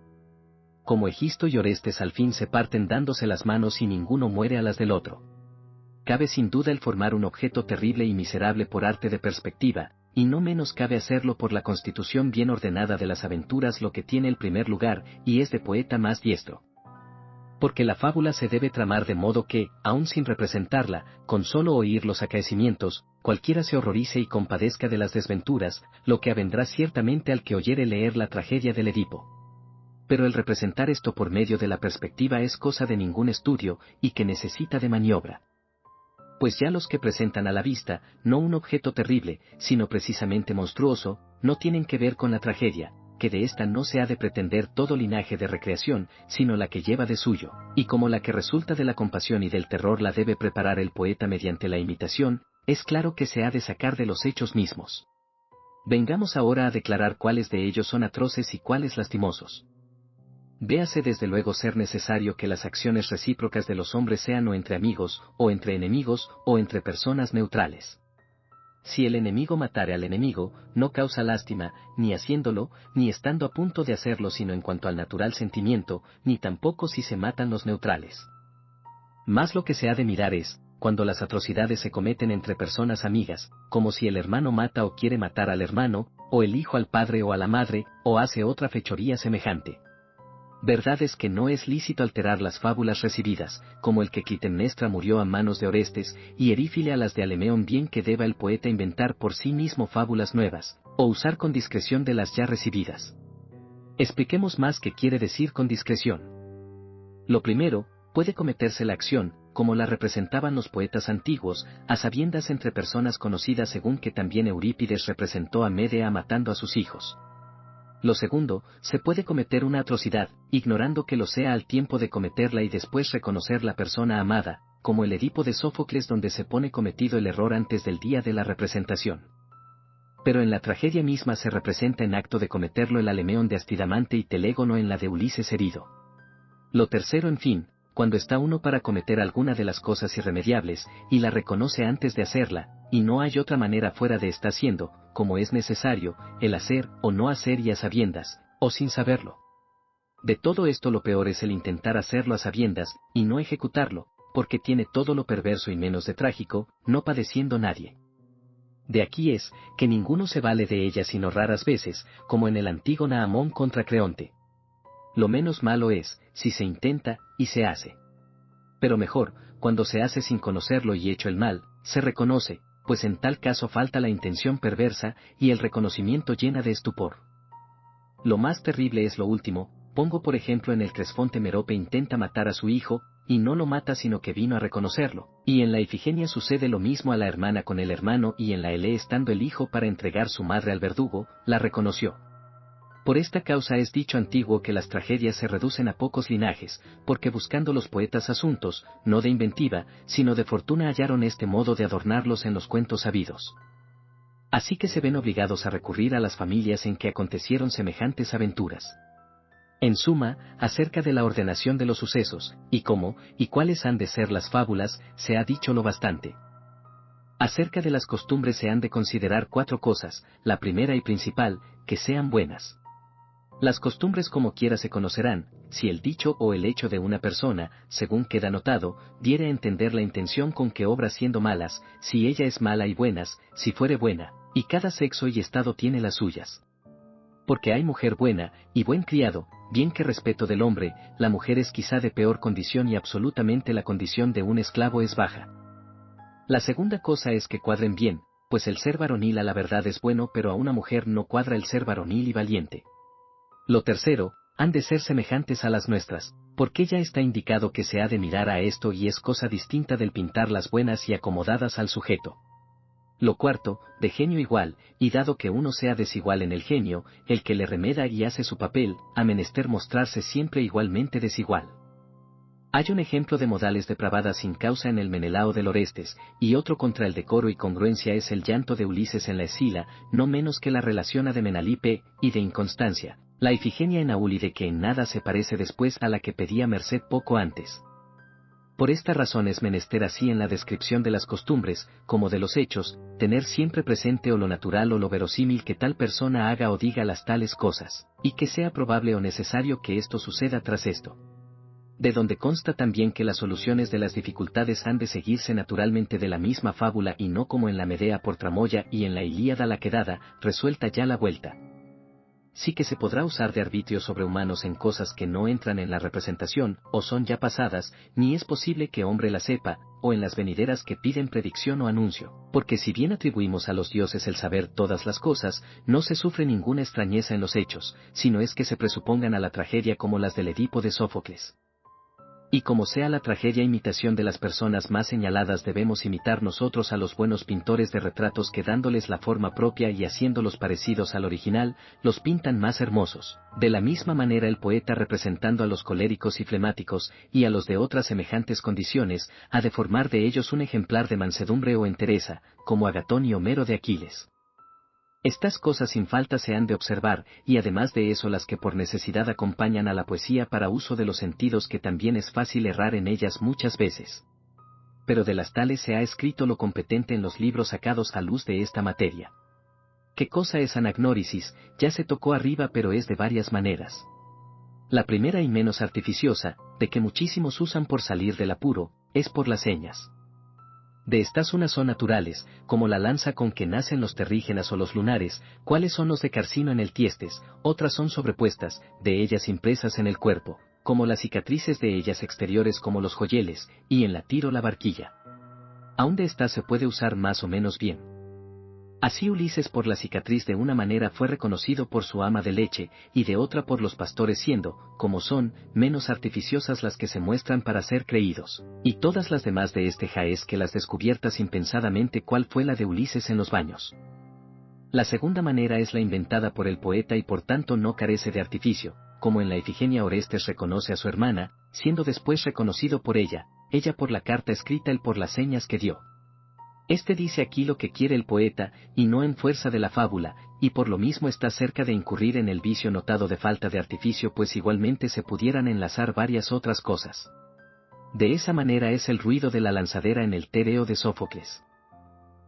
como Egisto y Orestes, al fin se parten dándose las manos y ninguno muere a las del otro. Cabe sin duda el formar un objeto terrible y miserable por arte de perspectiva, y no menos cabe hacerlo por la constitución bien ordenada de las aventuras, lo que tiene el primer lugar, y es de poeta más diestro. Porque la fábula se debe tramar de modo que, aun sin representarla, con solo oír los acaecimientos, cualquiera se horrorice y compadezca de las desventuras, lo que avendrá ciertamente al que oyere leer la tragedia del Edipo. Pero el representar esto por medio de la perspectiva es cosa de ningún estudio, y que necesita de maniobra. Pues ya los que presentan a la vista, no un objeto terrible, sino precisamente monstruoso, no tienen que ver con la tragedia, que de esta no se ha de pretender todo linaje de recreación, sino la que lleva de suyo, y como la que resulta de la compasión y del terror la debe preparar el poeta mediante la imitación, es claro que se ha de sacar de los hechos mismos. Vengamos ahora a declarar cuáles de ellos son atroces y cuáles lastimosos. Véase desde luego ser necesario que las acciones recíprocas de los hombres sean o entre amigos, o entre enemigos, o entre personas neutrales. Si el enemigo matare al enemigo, no causa lástima, ni haciéndolo, ni estando a punto de hacerlo sino en cuanto al natural sentimiento, ni tampoco si se matan los neutrales. Más lo que se ha de mirar es, cuando las atrocidades se cometen entre personas amigas, como si el hermano mata o quiere matar al hermano, o el hijo al padre o a la madre, o hace otra fechoría semejante. Verdad es que no es lícito alterar las fábulas recibidas, como el que Clitemnestra murió a manos de Orestes, y Erífile a las de Alemeón, bien que deba el poeta inventar por sí mismo fábulas nuevas, o usar con discreción de las ya recibidas. Expliquemos más qué quiere decir con discreción. Lo primero, puede cometerse la acción, como la representaban los poetas antiguos, a sabiendas entre personas conocidas, según que también Eurípides representó a Medea matando a sus hijos. Lo segundo, se puede cometer una atrocidad, ignorando que lo sea al tiempo de cometerla y después reconocer la persona amada, como el Edipo de Sófocles, donde se pone cometido el error antes del día de la representación. Pero en la tragedia misma se representa en acto de cometerlo el Alemeón de Astidamante y Telégono en la de Ulises herido. Lo tercero, en fin, cuando está uno para cometer alguna de las cosas irremediables, y la reconoce antes de hacerla, y no hay otra manera fuera de esta haciendo, como es necesario, el hacer o no hacer y a sabiendas, o sin saberlo. De todo esto lo peor es el intentar hacerlo a sabiendas, y no ejecutarlo, porque tiene todo lo perverso y menos de trágico, no padeciendo nadie. De aquí es, que ninguno se vale de ella sino raras veces, como en el Antígona Amón contra Creonte. Lo menos malo es, si se intenta, y se hace. Pero mejor, cuando se hace sin conocerlo y hecho el mal, se reconoce, pues en tal caso falta la intención perversa, y el reconocimiento llena de estupor. Lo más terrible es lo último, pongo por ejemplo en el Cresfonte Merope intenta matar a su hijo, y no lo mata sino que vino a reconocerlo, y en la Ifigenia sucede lo mismo a la hermana con el hermano, y en la Elé estando el hijo para entregar su madre al verdugo, la reconoció. Por esta causa es dicho antiguo que las tragedias se reducen a pocos linajes, porque buscando los poetas asuntos, no de inventiva, sino de fortuna hallaron este modo de adornarlos en los cuentos sabidos. Así que se ven obligados a recurrir a las familias en que acontecieron semejantes aventuras. En suma, acerca de la ordenación de los sucesos, y cómo, y cuáles han de ser las fábulas, se ha dicho lo bastante. Acerca de las costumbres se han de considerar 4 cosas, la primera y principal, que sean buenas. Las costumbres como quiera se conocerán, si el dicho o el hecho de una persona, según queda notado, diere a entender la intención con que obra siendo malas, si ella es mala y buenas, si fuere buena, y cada sexo y estado tiene las suyas. Porque hay mujer buena, y buen criado, bien que respeto del hombre, la mujer es quizá de peor condición y absolutamente la condición de un esclavo es baja. La segunda cosa es que cuadren bien, pues el ser varonil a la verdad es bueno, pero a una mujer no cuadra el ser varonil y valiente. Lo tercero, han de ser semejantes a las nuestras, porque ya está indicado que se ha de mirar a esto y es cosa distinta del pintar las buenas y acomodadas al sujeto. Lo cuarto, de genio igual, y dado que uno sea desigual en el genio, el que le remeda y hace su papel, ha menester mostrarse siempre igualmente desigual. Hay un ejemplo de modales depravadas sin causa en el Menelao del Orestes, y otro contra el decoro y congruencia es el llanto de Ulises en la Escila, no menos que la relaciona de Menalipe, y de inconstancia, la Ifigenia en Aulide que en nada se parece después a la que pedía merced poco antes. Por esta razón es menester así en la descripción de las costumbres, como de los hechos, tener siempre presente o lo natural o lo verosímil que tal persona haga o diga las tales cosas, y que sea probable o necesario que esto suceda tras esto. De donde consta también que las soluciones de las dificultades han de seguirse naturalmente de la misma fábula y no como en la Medea por Tramoya y en la Ilíada la quedada, resuelta ya la vuelta. Sí que se podrá usar de arbitrios sobrehumanos en cosas que no entran en la representación, o son ya pasadas, ni es posible que hombre la sepa, o en las venideras que piden predicción o anuncio, porque si bien atribuimos a los dioses el saber todas las cosas, no se sufre ninguna extrañeza en los hechos, sino es que se presupongan a la tragedia como las del Edipo de Sófocles. Y como sea la tragedia imitación de las personas más señaladas, debemos imitar nosotros a los buenos pintores de retratos que dándoles la forma propia y haciéndolos parecidos al original, los pintan más hermosos. De la misma manera el poeta, representando a los coléricos y flemáticos, y a los de otras semejantes condiciones, ha de formar de ellos un ejemplar de mansedumbre o entereza, como Agatón y Homero de Aquiles. Estas cosas sin falta se han de observar, y además de eso las que por necesidad acompañan a la poesía para uso de los sentidos, que también es fácil errar en ellas muchas veces. Pero de las tales se ha escrito lo competente en los libros sacados a luz de esta materia. ¿Qué cosa es anagnórisis? Ya se tocó arriba, pero es de varias maneras. La primera y menos artificiosa, de que muchísimos usan por salir del apuro, es por las señas. De estas unas son naturales, como la lanza con que nacen los terrígenas o los lunares, cuáles son los de Carcino en el Tiestes; otras son sobrepuestas, de ellas impresas en el cuerpo, como las cicatrices de ellas exteriores como los joyeles, y en la tiro la barquilla. Aun de estas se puede usar más o menos bien. Así Ulises por la cicatriz de una manera fue reconocido por su ama de leche, y de otra por los pastores, siendo, como son, menos artificiosas las que se muestran para ser creídos, y todas las demás de este jaez que las descubiertas impensadamente cuál fue la de Ulises en los baños. La segunda manera es la inventada por el poeta y por tanto no carece de artificio, como en la Ifigenia Orestes reconoce a su hermana, siendo después reconocido por ella por la carta escrita, él por las señas que dio. Este dice aquí lo que quiere el poeta, y no en fuerza de la fábula, y por lo mismo está cerca de incurrir en el vicio notado de falta de artificio, pues igualmente se pudieran enlazar varias otras cosas. De esa manera es el ruido de la lanzadera en el Tereo de Sófocles.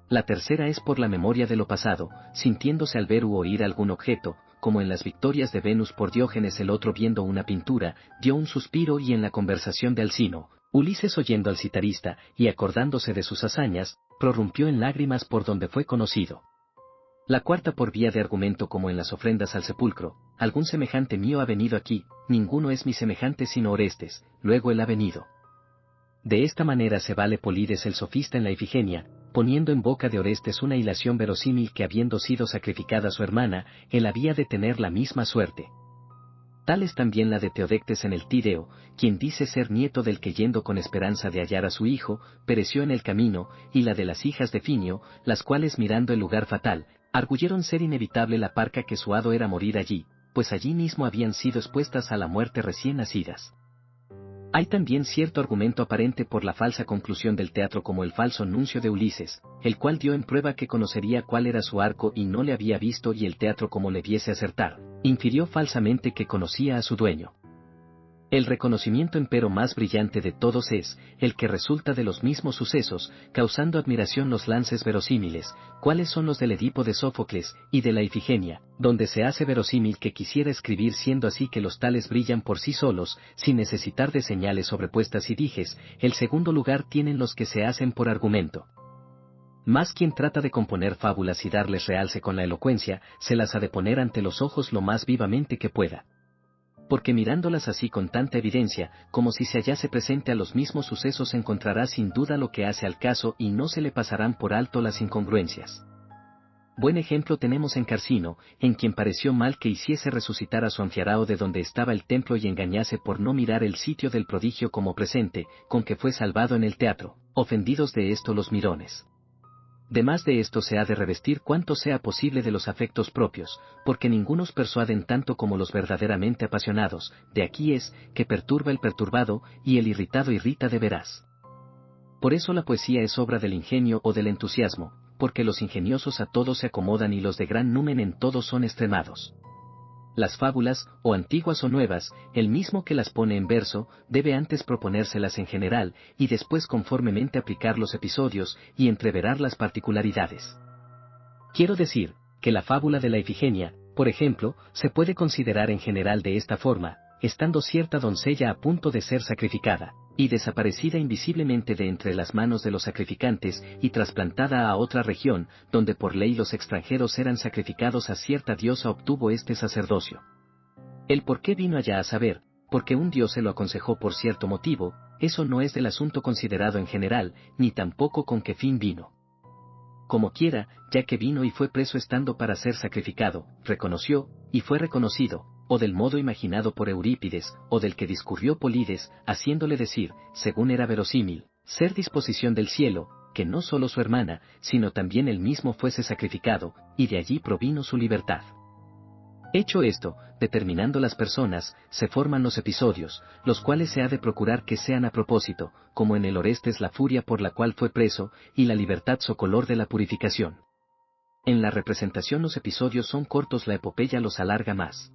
La tercera es por la memoria de lo pasado, sintiéndose al ver u oír algún objeto, como en las victorias de Venus por Diógenes, el otro viendo una pintura, dio un suspiro, y en la conversación de Alcino, Ulises oyendo al citarista, y acordándose de sus hazañas, prorrumpió en lágrimas por donde fue conocido. La cuarta por vía de argumento, como en las ofrendas al sepulcro, algún semejante mío ha venido aquí, ninguno es mi semejante sino Orestes, luego él ha venido. De esta manera se vale Polides el sofista en la Ifigenia, poniendo en boca de Orestes una hilación verosímil, que habiendo sido sacrificada su hermana, él había de tener la misma suerte. Tal es también la de Teodectes en el Tireo, quien dice ser nieto del que, yendo con esperanza de hallar a su hijo, pereció en el camino, y la de las hijas de Finio, las cuales mirando el lugar fatal, arguyeron ser inevitable la parca que su hado era morir allí, pues allí mismo habían sido expuestas a la muerte recién nacidas. Hay también cierto argumento aparente por la falsa conclusión del teatro, como el falso nuncio de Ulises, el cual dio en prueba que conocería cuál era su arco y no le había visto, y el teatro, como le viese acertar, infirió falsamente que conocía a su dueño. El reconocimiento empero más brillante de todos es el que resulta de los mismos sucesos, causando admiración los lances verosímiles, cuáles son los del Edipo de Sófocles y de la Ifigenia, donde se hace verosímil que quisiera escribir, siendo así que los tales brillan por sí solos, sin necesitar de señales sobrepuestas y dijes. El segundo lugar tienen los que se hacen por argumento. Mas quien trata de componer fábulas y darles realce con la elocuencia, se las ha de poner ante los ojos lo más vivamente que pueda. Porque mirándolas así con tanta evidencia, como si se hallase presente a los mismos sucesos, encontrará sin duda lo que hace al caso, y no se le pasarán por alto las incongruencias. Buen ejemplo tenemos en Carcino, en quien pareció mal que hiciese resucitar a su anfiarao de donde estaba el templo, y engañase por no mirar el sitio del prodigio como presente, con que fue salvado en el teatro, ofendidos de esto los mirones. Demás de esto se ha de revestir cuanto sea posible de los afectos propios, porque ningunos persuaden tanto como los verdaderamente apasionados. De aquí es, que perturba el perturbado, y el irritado irrita de veras. Por eso la poesía es obra del ingenio o del entusiasmo, porque los ingeniosos a todos se acomodan y los de gran numen en todos son extremados. Las fábulas, o antiguas o nuevas, el mismo que las pone en verso, debe antes proponérselas en general, y después conformemente aplicar los episodios, y entreverar las particularidades. Quiero decir, que la fábula de la Ifigenia, por ejemplo, se puede considerar en general de esta forma: estando cierta doncella a punto de ser sacrificada, y desaparecida invisiblemente de entre las manos de los sacrificantes, y trasplantada a otra región, donde por ley los extranjeros eran sacrificados a cierta diosa, obtuvo este sacerdocio. El por qué vino allá a saber, porque un dios se lo aconsejó por cierto motivo, eso no es del asunto considerado en general, ni tampoco con qué fin vino. Como quiera, ya que vino y fue preso estando para ser sacrificado, reconoció, y fue reconocido, o del modo imaginado por Eurípides, o del que discurrió Polides, haciéndole decir, según era verosímil, ser disposición del cielo, que no solo su hermana, sino también él mismo fuese sacrificado, y de allí provino su libertad. Hecho esto, determinando las personas, se forman los episodios, los cuales se ha de procurar que sean a propósito, como en el Orestes la furia por la cual fue preso, y la libertad socolor de la purificación. En la representación los episodios son cortos, la epopeya los alarga más.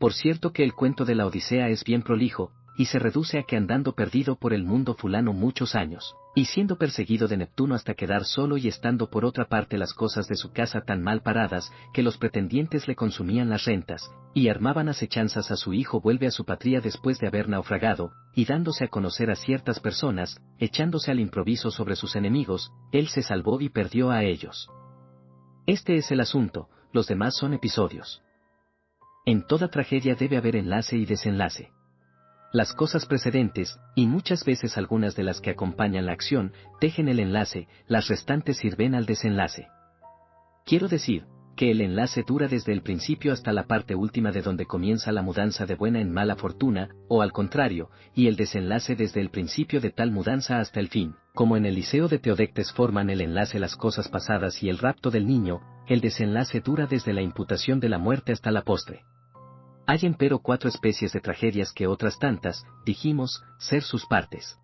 Por cierto que el cuento de la Odisea es bien prolijo, y se reduce a que andando perdido por el mundo fulano muchos años, y siendo perseguido de Neptuno hasta quedar solo y estando por otra parte las cosas de su casa tan mal paradas, que los pretendientes le consumían las rentas, y armaban acechanzas a su hijo, vuelve a su patria después de haber naufragado, y dándose a conocer a ciertas personas, echándose al improviso sobre sus enemigos, él se salvó y perdió a ellos. Este es el asunto, los demás son episodios. En toda tragedia debe haber enlace y desenlace. Las cosas precedentes, y muchas veces algunas de las que acompañan la acción, tejen el enlace, las restantes sirven al desenlace. Quiero decir, que el enlace dura desde el principio hasta la parte última de donde comienza la mudanza de buena en mala fortuna, o al contrario, y el desenlace desde el principio de tal mudanza hasta el fin, como en el Liceo de Teodectes forman el enlace las cosas pasadas y el rapto del niño, el desenlace dura desde la imputación de la muerte hasta la postre. Hay empero 4 especies de tragedias que otras tantas, dijimos, ser sus partes.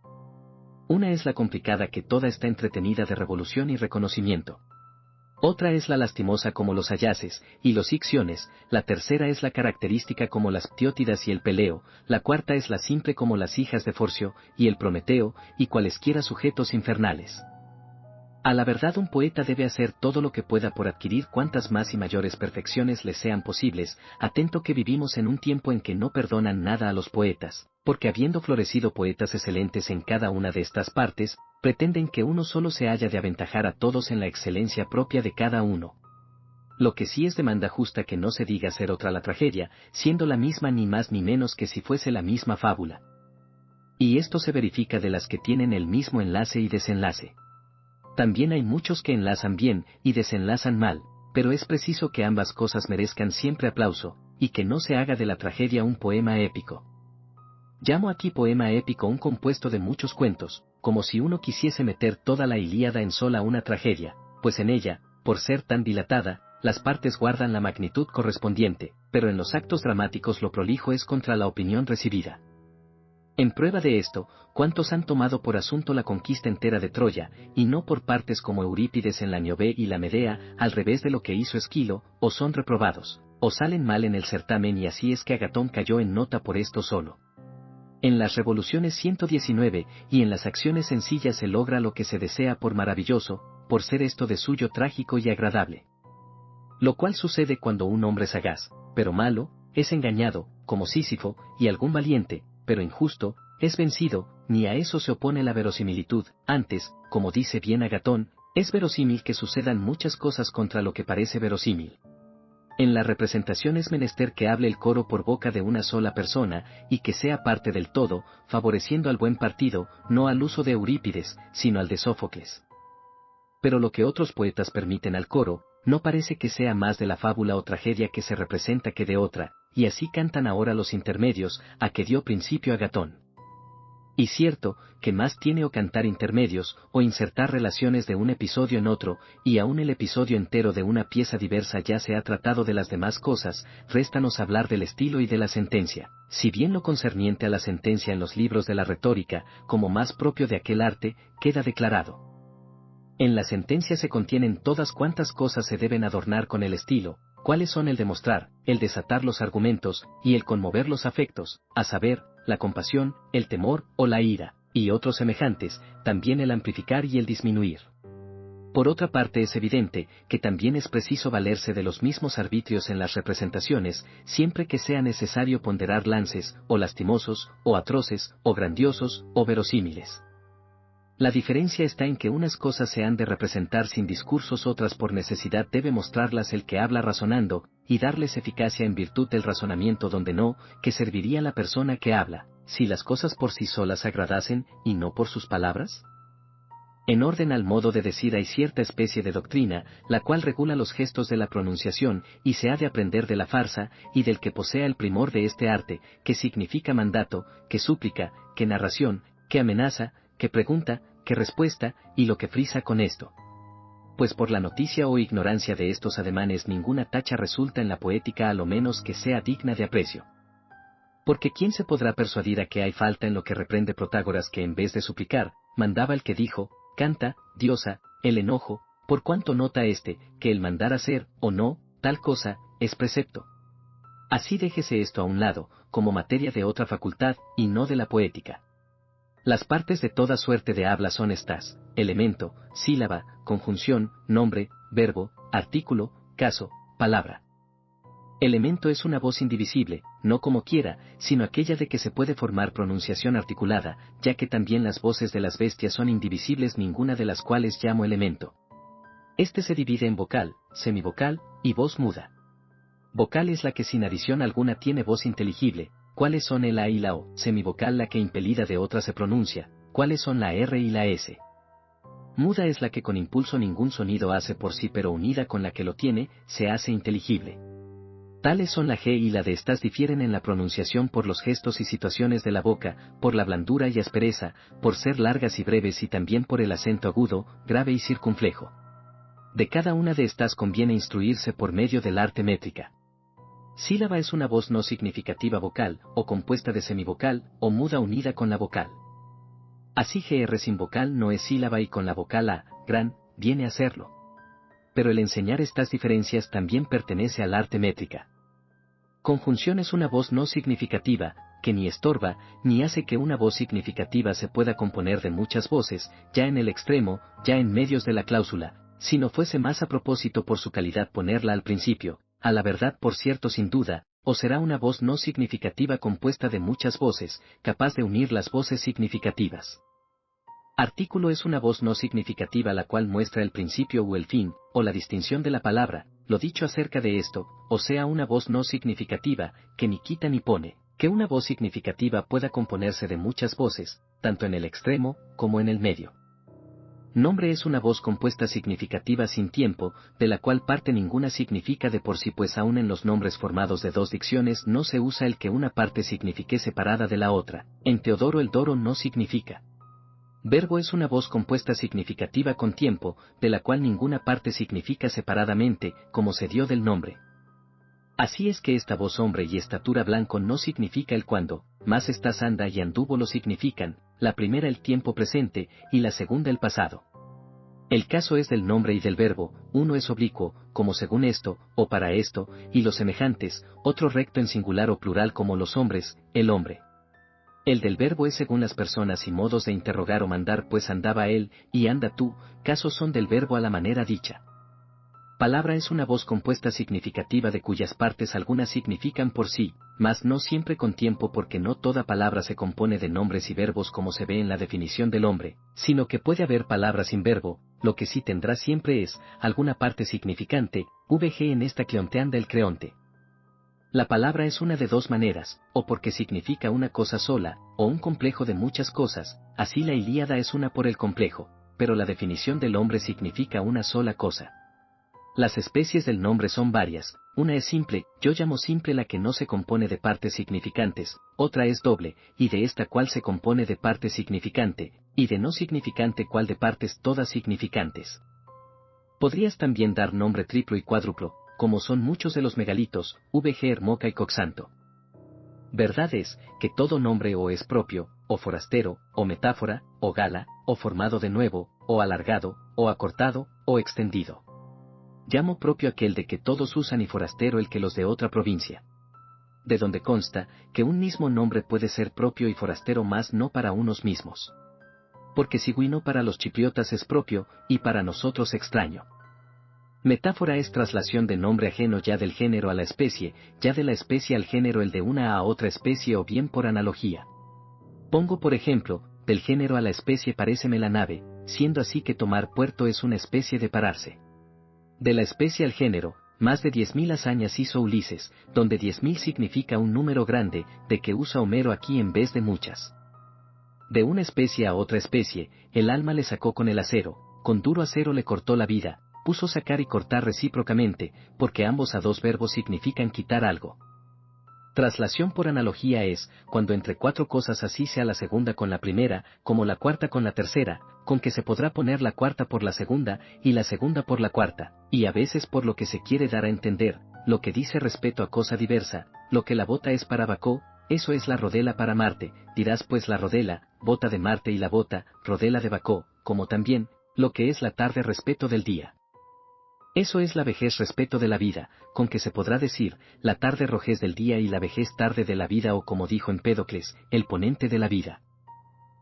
Una es la complicada, que toda está entretenida de revolución y reconocimiento. Otra es la lastimosa como los ayaces y los icciones, la tercera es la característica como las Ptiótidas y el Peleo, la cuarta es la simple como las hijas de Forcio y el Prometeo, y cualesquiera sujetos infernales. A la verdad un poeta debe hacer todo lo que pueda por adquirir cuantas más y mayores perfecciones le sean posibles, atento que vivimos en un tiempo en que no perdonan nada a los poetas, porque habiendo florecido poetas excelentes en cada una de estas partes, pretenden que uno solo se haya de aventajar a todos en la excelencia propia de cada uno. Lo que sí es demanda justa que no se diga ser otra la tragedia, siendo la misma ni más ni menos que si fuese la misma fábula. Y esto se verifica de las que tienen el mismo enlace y desenlace. También hay muchos que enlazan bien y desenlazan mal, pero es preciso que ambas cosas merezcan siempre aplauso, y que no se haga de la tragedia un poema épico. Llamo aquí poema épico un compuesto de muchos cuentos, como si uno quisiese meter toda la Ilíada en sola una tragedia, pues en ella, por ser tan dilatada, las partes guardan la magnitud correspondiente, pero en los actos dramáticos lo prolijo es contra la opinión recibida. En prueba de esto, ¿cuántos han tomado por asunto la conquista entera de Troya, y no por partes como Eurípides en la Niobé y la Medea, al revés de lo que hizo Esquilo, o son reprobados, o salen mal en el certamen, y así es que Agatón cayó en nota por esto solo? En las revoluciones 119, y en las acciones sencillas se logra lo que se desea por maravilloso, por ser esto de suyo trágico y agradable. Lo cual sucede cuando un hombre sagaz, pero malo, es engañado, como Sísifo, y algún valiente, pero injusto, es vencido, ni a eso se opone la verosimilitud, antes, como dice bien Agatón, es verosímil que sucedan muchas cosas contra lo que parece verosímil. En la representación es menester que hable el coro por boca de una sola persona, y que sea parte del todo, favoreciendo al buen partido, no al uso de Eurípides, sino al de Sófocles. Pero lo que otros poetas permiten al coro, no parece que sea más de la fábula o tragedia que se representa que de otra, y así cantan ahora los intermedios, a que dio principio Agatón. Y cierto, que más tiene o cantar intermedios, o insertar relaciones de un episodio en otro, y aun el episodio entero de una pieza diversa ya se ha tratado de las demás cosas, réstanos hablar del estilo y de la sentencia, si bien lo concerniente a la sentencia en los libros de la retórica, como más propio de aquel arte, queda declarado. En la sentencia se contienen todas cuantas cosas se deben adornar con el estilo, cuáles son el demostrar, el desatar los argumentos, y el conmover los afectos, a saber, la compasión, el temor o la ira, y otros semejantes, también el amplificar y el disminuir. Por otra parte es evidente, que también es preciso valerse de los mismos arbitrios en las representaciones, siempre que sea necesario ponderar lances, o lastimosos, o atroces, o grandiosos, o verosímiles. La diferencia está en que unas cosas se han de representar sin discursos, otras por necesidad debe mostrarlas el que habla razonando, y darles eficacia en virtud del razonamiento, donde no, que serviría la persona que habla, si las cosas por sí solas agradasen, y no por sus palabras. En orden al modo de decir hay cierta especie de doctrina, la cual regula los gestos de la pronunciación, y se ha de aprender de la farsa, y del que posea el primor de este arte, que significa mandato, que súplica, que narración, que amenaza, que pregunta, que respuesta, y lo que frisa con esto. Pues por la noticia o ignorancia de estos ademanes ninguna tacha resulta en la poética a lo menos que sea digna de aprecio. Porque ¿quién se podrá persuadir a que hay falta en lo que reprende Protágoras que en vez de suplicar, mandaba el que dijo, canta, diosa, el enojo, por cuanto nota que el mandar hacer, o no, tal cosa, es precepto? Así déjese esto a un lado, como materia de otra facultad, y no de la poética. Las partes de toda suerte de habla son estas: elemento, sílaba, conjunción, nombre, verbo, artículo, caso, palabra. Elemento es una voz indivisible, no como quiera, sino aquella de que se puede formar pronunciación articulada, ya que también las voces de las bestias son indivisibles, ninguna de las cuales llamo elemento. Este se divide en vocal, semivocal, y voz muda. Vocal es la que sin adición alguna tiene voz inteligible. ¿Cuáles son el A y la O? Semivocal la que impelida de otra se pronuncia. ¿Cuáles son la R y la S? Muda es la que con impulso ningún sonido hace por sí, pero unida con la que lo tiene, se hace inteligible. Tales son la G y la D. Estas difieren en la pronunciación por los gestos y situaciones de la boca, por la blandura y aspereza, por ser largas y breves, y también por el acento agudo, grave y circunflejo. De cada una de estas conviene instruirse por medio del arte métrica. Sílaba es una voz no significativa vocal, o compuesta de semivocal, o muda unida con la vocal. Así GR sin vocal no es sílaba y con la vocal A, gran, viene a serlo. Pero el enseñar estas diferencias también pertenece al arte métrica. Conjunción es una voz no significativa, que ni estorba, ni hace que una voz significativa se pueda componer de muchas voces, ya en el extremo, ya en medios de la cláusula, si no fuese más a propósito por su calidad ponerla al principio, a la verdad por cierto sin duda, o será una voz no significativa compuesta de muchas voces, capaz de unir las voces significativas. Artículo es una voz no significativa la cual muestra el principio o el fin, o la distinción de la palabra, lo dicho acerca de esto, o sea una voz no significativa, que ni quita ni pone, que una voz significativa pueda componerse de muchas voces, tanto en el extremo, como en el medio. Nombre es una voz compuesta significativa sin tiempo, de la cual parte ninguna significa de por sí, pues aún en los nombres formados de dos dicciones no se usa el que una parte signifique separada de la otra. En Teodoro el Doro no significa. Verbo es una voz compuesta significativa con tiempo, de la cual ninguna parte significa separadamente, como se dio del nombre. Así es que esta voz hombre y estatura blanco no significa el cuando, más estás anda y anduvo lo significan, la primera el tiempo presente, y la segunda el pasado. El caso es del nombre y del verbo, uno es oblicuo, como según esto, o para esto, y los semejantes, otro recto en singular o plural como los hombres, el hombre. El del verbo es según las personas y modos de interrogar o mandar, pues andaba él, y anda tú, casos son del verbo a la manera dicha. Palabra es una voz compuesta significativa de cuyas partes algunas significan por sí, mas no siempre con tiempo, porque no toda palabra se compone de nombres y verbos como se ve en la definición del hombre, sino que puede haber palabras sin verbo, lo que sí tendrá siempre es alguna parte significante, vg en esta Cleontean del Creonte. La palabra es una de dos maneras, o porque significa una cosa sola, o un complejo de muchas cosas, así la Ilíada es una por el complejo, pero la definición del hombre significa una sola cosa. Las especies del nombre son varias, una es simple, yo llamo simple la que no se compone de partes significantes, otra es doble, y de esta cual se compone de parte significante, y de no significante cual de partes todas significantes. Podrías también dar nombre triplo y cuádruplo, como son muchos de los megalitos, vg Hermoca y Coxanto. Verdad es, que todo nombre o es propio, o forastero, o metáfora, o gala, o formado de nuevo, o alargado, o acortado, o extendido. Llamo propio aquel de que todos usan y forastero el que los de otra provincia. De donde consta, que un mismo nombre puede ser propio y forastero, mas no para unos mismos. Porque sigüino para los chipriotas es propio, y para nosotros extraño. Metáfora es traslación de nombre ajeno ya del género a la especie, ya de la especie al género, el de una a otra especie, o bien por analogía. Pongo por ejemplo, del género a la especie paréceme la nave, siendo así que tomar puerto es una especie de pararse. De la especie al género, más de 10.000 hazañas hizo Ulises, donde 10.000 significa un número grande, de que usa Homero aquí en vez de muchas. De una especie a otra especie, el alma le sacó con el acero, con duro acero le cortó la vida, puso sacar y cortar recíprocamente, porque ambos a dos verbos significan quitar algo. Traslación por analogía es, cuando entre cuatro cosas así sea la segunda con la primera, como la cuarta con la tercera, con que se podrá poner la cuarta por la segunda, y la segunda por la cuarta, y a veces por lo que se quiere dar a entender, lo que dice respecto a cosa diversa, lo que la bota es para Bacó, eso es la rodela para Marte, dirás pues la rodela, bota de Marte y la bota, rodela de Bacó, como también, lo que es la tarde respeto del día. Eso es la vejez respeto de la vida, con que se podrá decir, la tarde rojez del día y la vejez tarde de la vida o como dijo Empédocles, el ponente de la vida.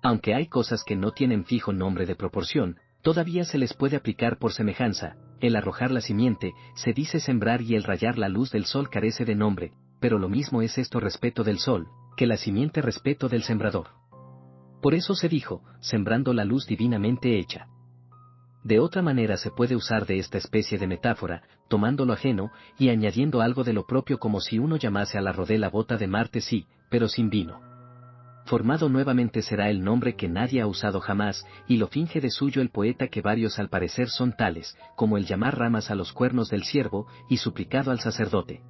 Aunque hay cosas que no tienen fijo nombre de proporción, todavía se les puede aplicar por semejanza, el arrojar la simiente, se dice sembrar y el rayar la luz del sol carece de nombre, pero lo mismo es esto respeto del sol, que la simiente respeto del sembrador. Por eso se dijo, sembrando la luz divinamente hecha. De otra manera se puede usar de esta especie de metáfora, tomando lo ajeno, y añadiendo algo de lo propio como si uno llamase a la rodela bota de Marte sí, pero sin vino. Formado nuevamente será el nombre que nadie ha usado jamás, y lo finge de suyo el poeta que varios al parecer son tales, como el llamar ramas a los cuernos del ciervo, y suplicado al sacerdote.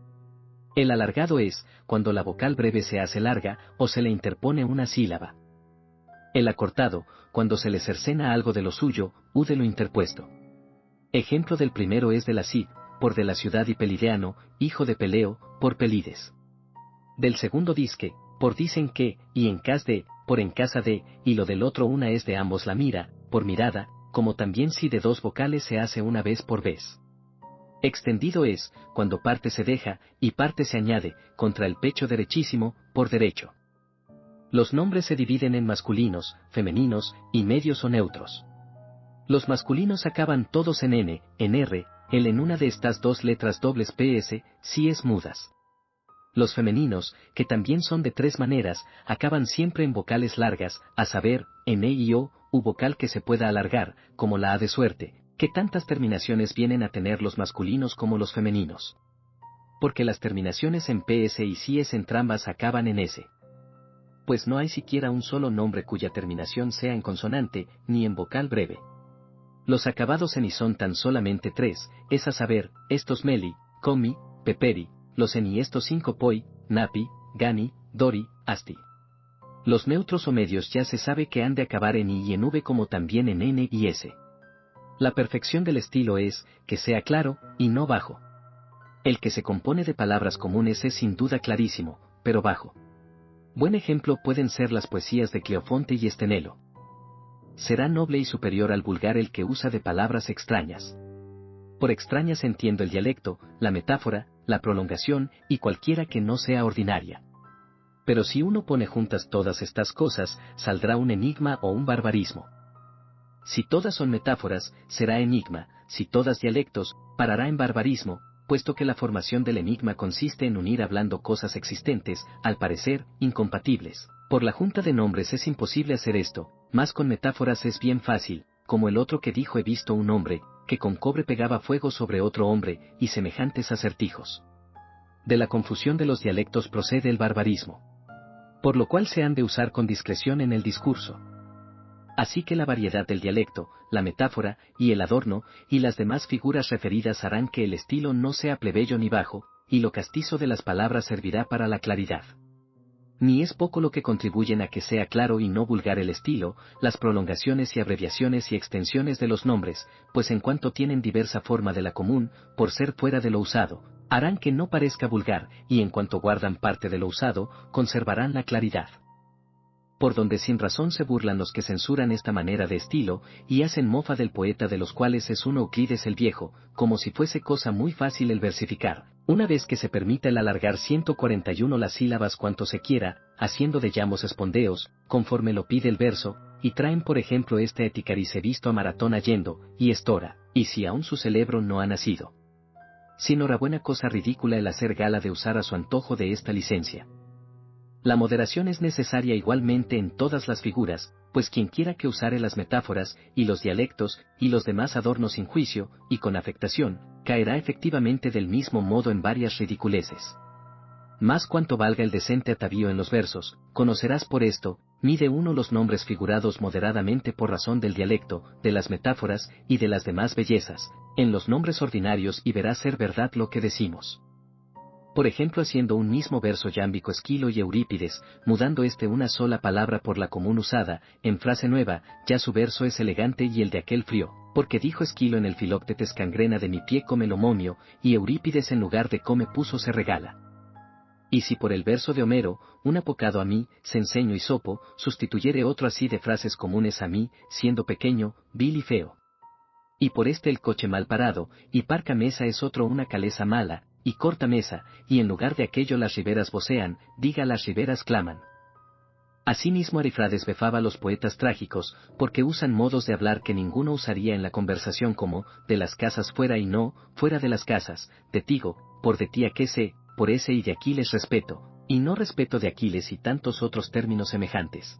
El alargado es, cuando la vocal breve se hace larga, o se le interpone una sílaba. El acortado, cuando se le cercena algo de lo suyo, u de lo interpuesto. Ejemplo del primero es de la Cid, por de la ciudad y Pelideano, hijo de Peleo, por Pelides. Del segundo disque, por dicen que, y en cas de, por en casa de, y lo del otro una es de ambos la mira, por mirada, como también si de dos vocales se hace una vez por vez. Extendido es, cuando parte se deja, y parte se añade, contra el pecho derechísimo, por derecho. Los nombres se dividen en masculinos, femeninos, y medios o neutros. Los masculinos acaban todos en N, en R, el en una de estas dos letras dobles PS, si es mudas. Los femeninos, que también son de tres maneras, acaban siempre en vocales largas, a saber, en E y O, u vocal que se pueda alargar, como la A de suerte, que tantas terminaciones vienen a tener los masculinos como los femeninos. Porque las terminaciones en PS y si es entrambas acaban en S. Pues no hay siquiera un solo nombre cuya terminación sea en consonante, ni en vocal breve. Los acabados en i son tan solamente tres, es a saber, estos meli, comi, peperi, los en y estos cinco poi, napi, gani, dori, asti. Los neutros o medios ya se sabe que han de acabar en i y en v como también en n y s. La perfección del estilo es, que sea claro, y no bajo. El que se compone de palabras comunes es sin duda clarísimo, pero bajo. Buen ejemplo pueden ser las poesías de Cleofonte y Estenelo. Será noble y superior al vulgar el que usa de palabras extrañas. Por extrañas entiendo el dialecto, la metáfora, la prolongación y cualquiera que no sea ordinaria. Pero si uno pone juntas todas estas cosas, saldrá un enigma o un barbarismo. Si todas son metáforas, será enigma, si todas dialectos, parará en barbarismo, puesto que la formación del enigma consiste en unir hablando cosas existentes, al parecer, incompatibles. Por la junta de nombres es imposible hacer esto, mas con metáforas es bien fácil, como el otro que dijo he visto un hombre, que con cobre pegaba fuego sobre otro hombre, y semejantes acertijos. De la confusión de los dialectos procede el barbarismo. Por lo cual se han de usar con discreción en el discurso. Así que la variedad del dialecto, la metáfora, y el adorno, y las demás figuras referidas harán que el estilo no sea plebeyo ni bajo, y lo castizo de las palabras servirá para la claridad. Ni es poco lo que contribuyen a que sea claro y no vulgar el estilo, las prolongaciones y abreviaciones y extensiones de los nombres, pues en cuanto tienen diversa forma de la común, por ser fuera de lo usado, harán que no parezca vulgar, y en cuanto guardan parte de lo usado, conservarán la claridad. Por donde sin razón se burlan los que censuran esta manera de estilo, y hacen mofa del poeta de los cuales es uno Euclides el Viejo, como si fuese cosa muy fácil el versificar, una vez que se permita el alargar 141 las sílabas cuanto se quiera, haciendo de llamos espondeos, conforme lo pide el verso, y traen por ejemplo esta eticarice visto a Maratón yendo, y estora, y si aún su celebro no ha nacido. Sin enhorabuena cosa ridícula el hacer gala de usar a su antojo de esta licencia. La moderación es necesaria igualmente en todas las figuras, pues quienquiera que usare las metáforas, y los dialectos, y los demás adornos sin juicio, y con afectación, caerá efectivamente del mismo modo en varias ridiculeces. Más cuanto valga el decente atavío en los versos, conocerás por esto, mide uno los nombres figurados moderadamente por razón del dialecto, de las metáforas y de las demás bellezas, en los nombres ordinarios y verás ser verdad lo que decimos. Por ejemplo, haciendo un mismo verso yámbico Esquilo y Eurípides, mudando una sola palabra por la común usada, en frase nueva, ya su verso es elegante y el de aquel frío, porque dijo Esquilo en el Filoctetes cangrena de mi pie come lo momio, y Eurípides en lugar de come puso se regala. Y si por el verso de Homero, un apocado a mí, se enseño y sopo, sustituyere otro así de frases comunes a mí, siendo pequeño, vil y feo. Y por el coche mal parado, y parca mesa es otro una caleza mala, y corta mesa, y en lugar de aquello las riberas vocean, diga las riberas claman. Asimismo Arifrades befaba a los poetas trágicos, porque usan modos de hablar que ninguno usaría en la conversación como, de las casas fuera y no, fuera de las casas, de Tigo, por de ti a qué sé, por ese y de Aquiles respeto, y no respeto de Aquiles y tantos otros términos semejantes.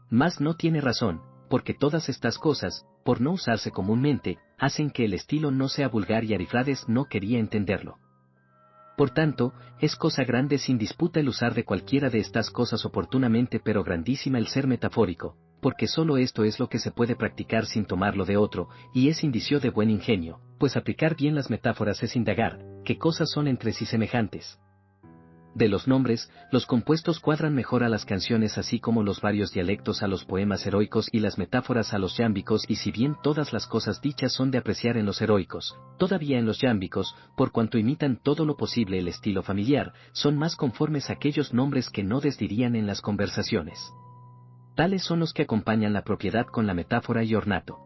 Mas no tiene razón, porque todas estas cosas, por no usarse comúnmente, hacen que el estilo no sea vulgar y Arifrades no quería entenderlo. Por tanto, es cosa grande sin disputa el usar de cualquiera de estas cosas oportunamente pero grandísima el ser metafórico, porque solo esto es lo que se puede practicar sin tomarlo de otro, y es indicio de buen ingenio, pues aplicar bien las metáforas es indagar, qué cosas son entre sí semejantes. De los nombres, los compuestos cuadran mejor a las canciones así como los varios dialectos a los poemas heroicos y las metáforas a los yámbicos y si bien todas las cosas dichas son de apreciar en los heroicos, todavía en los yámbicos, por cuanto imitan todo lo posible el estilo familiar, son más conformes a aquellos nombres que no desdirían en las conversaciones. Tales son los que acompañan la propiedad con la metáfora y ornato.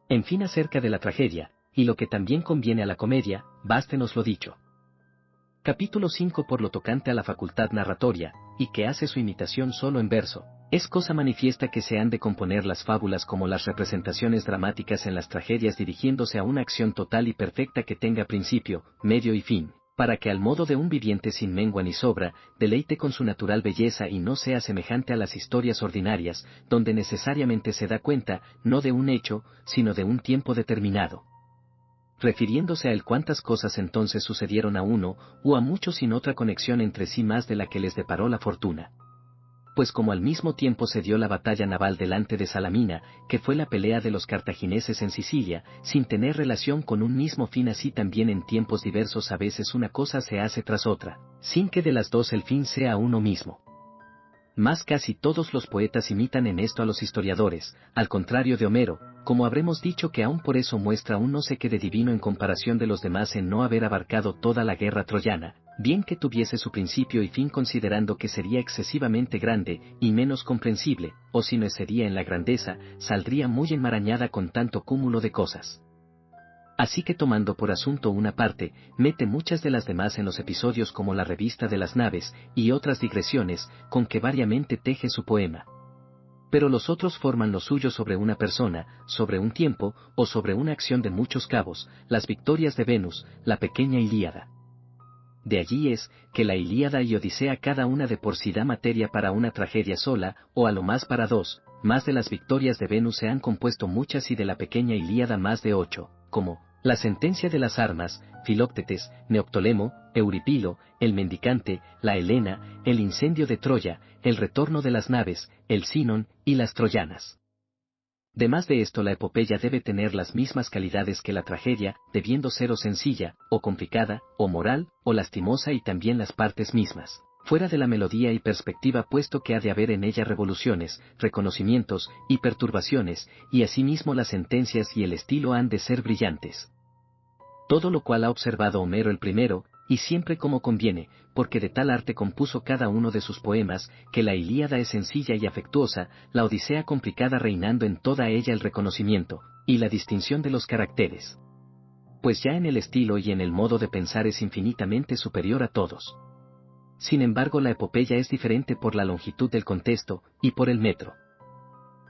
En fin, acerca de la tragedia, y lo que también conviene a la comedia, bástenos lo dicho. Capítulo 5. Por lo tocante a la facultad narratoria, y que hace su imitación solo en verso, es cosa manifiesta que se han de componer las fábulas como las representaciones dramáticas en las tragedias dirigiéndose a una acción total y perfecta que tenga principio, medio y fin, para que al modo de un viviente sin mengua ni sobra, deleite con su natural belleza y no sea semejante a las historias ordinarias, donde necesariamente se da cuenta, no de un hecho, sino de un tiempo determinado. Refiriéndose a él cuántas cosas entonces sucedieron a uno, o a muchos sin otra conexión entre sí más de la que les deparó la fortuna. Pues como al mismo tiempo se dio la batalla naval delante de Salamina, que fue la pelea de los cartagineses en Sicilia, sin tener relación con un mismo fin así también en tiempos diversos a veces una cosa se hace tras otra, sin que de las dos el fin sea uno mismo. Mas casi todos los poetas imitan en esto a los historiadores, al contrario de Homero, como habremos dicho que aún por eso muestra un no sé qué de divino en comparación de los demás en no haber abarcado toda la guerra troyana, bien que tuviese su principio y fin considerando que sería excesivamente grande y menos comprensible, o si no sería en la grandeza, saldría muy enmarañada con tanto cúmulo de cosas. Así que tomando por asunto una parte, mete muchas de las demás en los episodios como la revista de las naves, y otras digresiones, con que variamente teje su poema. Pero los otros forman lo suyo sobre una persona, sobre un tiempo, o sobre una acción de muchos cabos, las victorias de Venus, la pequeña Ilíada. De allí es, que la Ilíada y Odisea cada una de por sí da materia para una tragedia sola, o a lo más para dos, más de las victorias de Venus se han compuesto muchas y de la pequeña Ilíada más de 8, como la sentencia de las armas, Filoctetes, Neoptólemo, Euripilo, el mendicante, la Helena, el incendio de Troya, el retorno de las naves, el Sinon, y las troyanas. Demás de esto la epopeya debe tener las mismas calidades que la tragedia, debiendo ser o sencilla, o complicada, o moral, o lastimosa y también las partes mismas, fuera de la melodía y perspectiva puesto que ha de haber en ella revoluciones, reconocimientos, y perturbaciones, y asimismo las sentencias y el estilo han de ser brillantes. Todo lo cual ha observado Homero el primero, y siempre como conviene, porque de tal arte compuso cada uno de sus poemas, que la Ilíada es sencilla y afectuosa, la Odisea complicada reinando en toda ella el reconocimiento, y la distinción de los caracteres. Pues ya en el estilo y en el modo de pensar es infinitamente superior a todos. Sin embargo la epopeya es diferente por la longitud del contexto, y por el metro.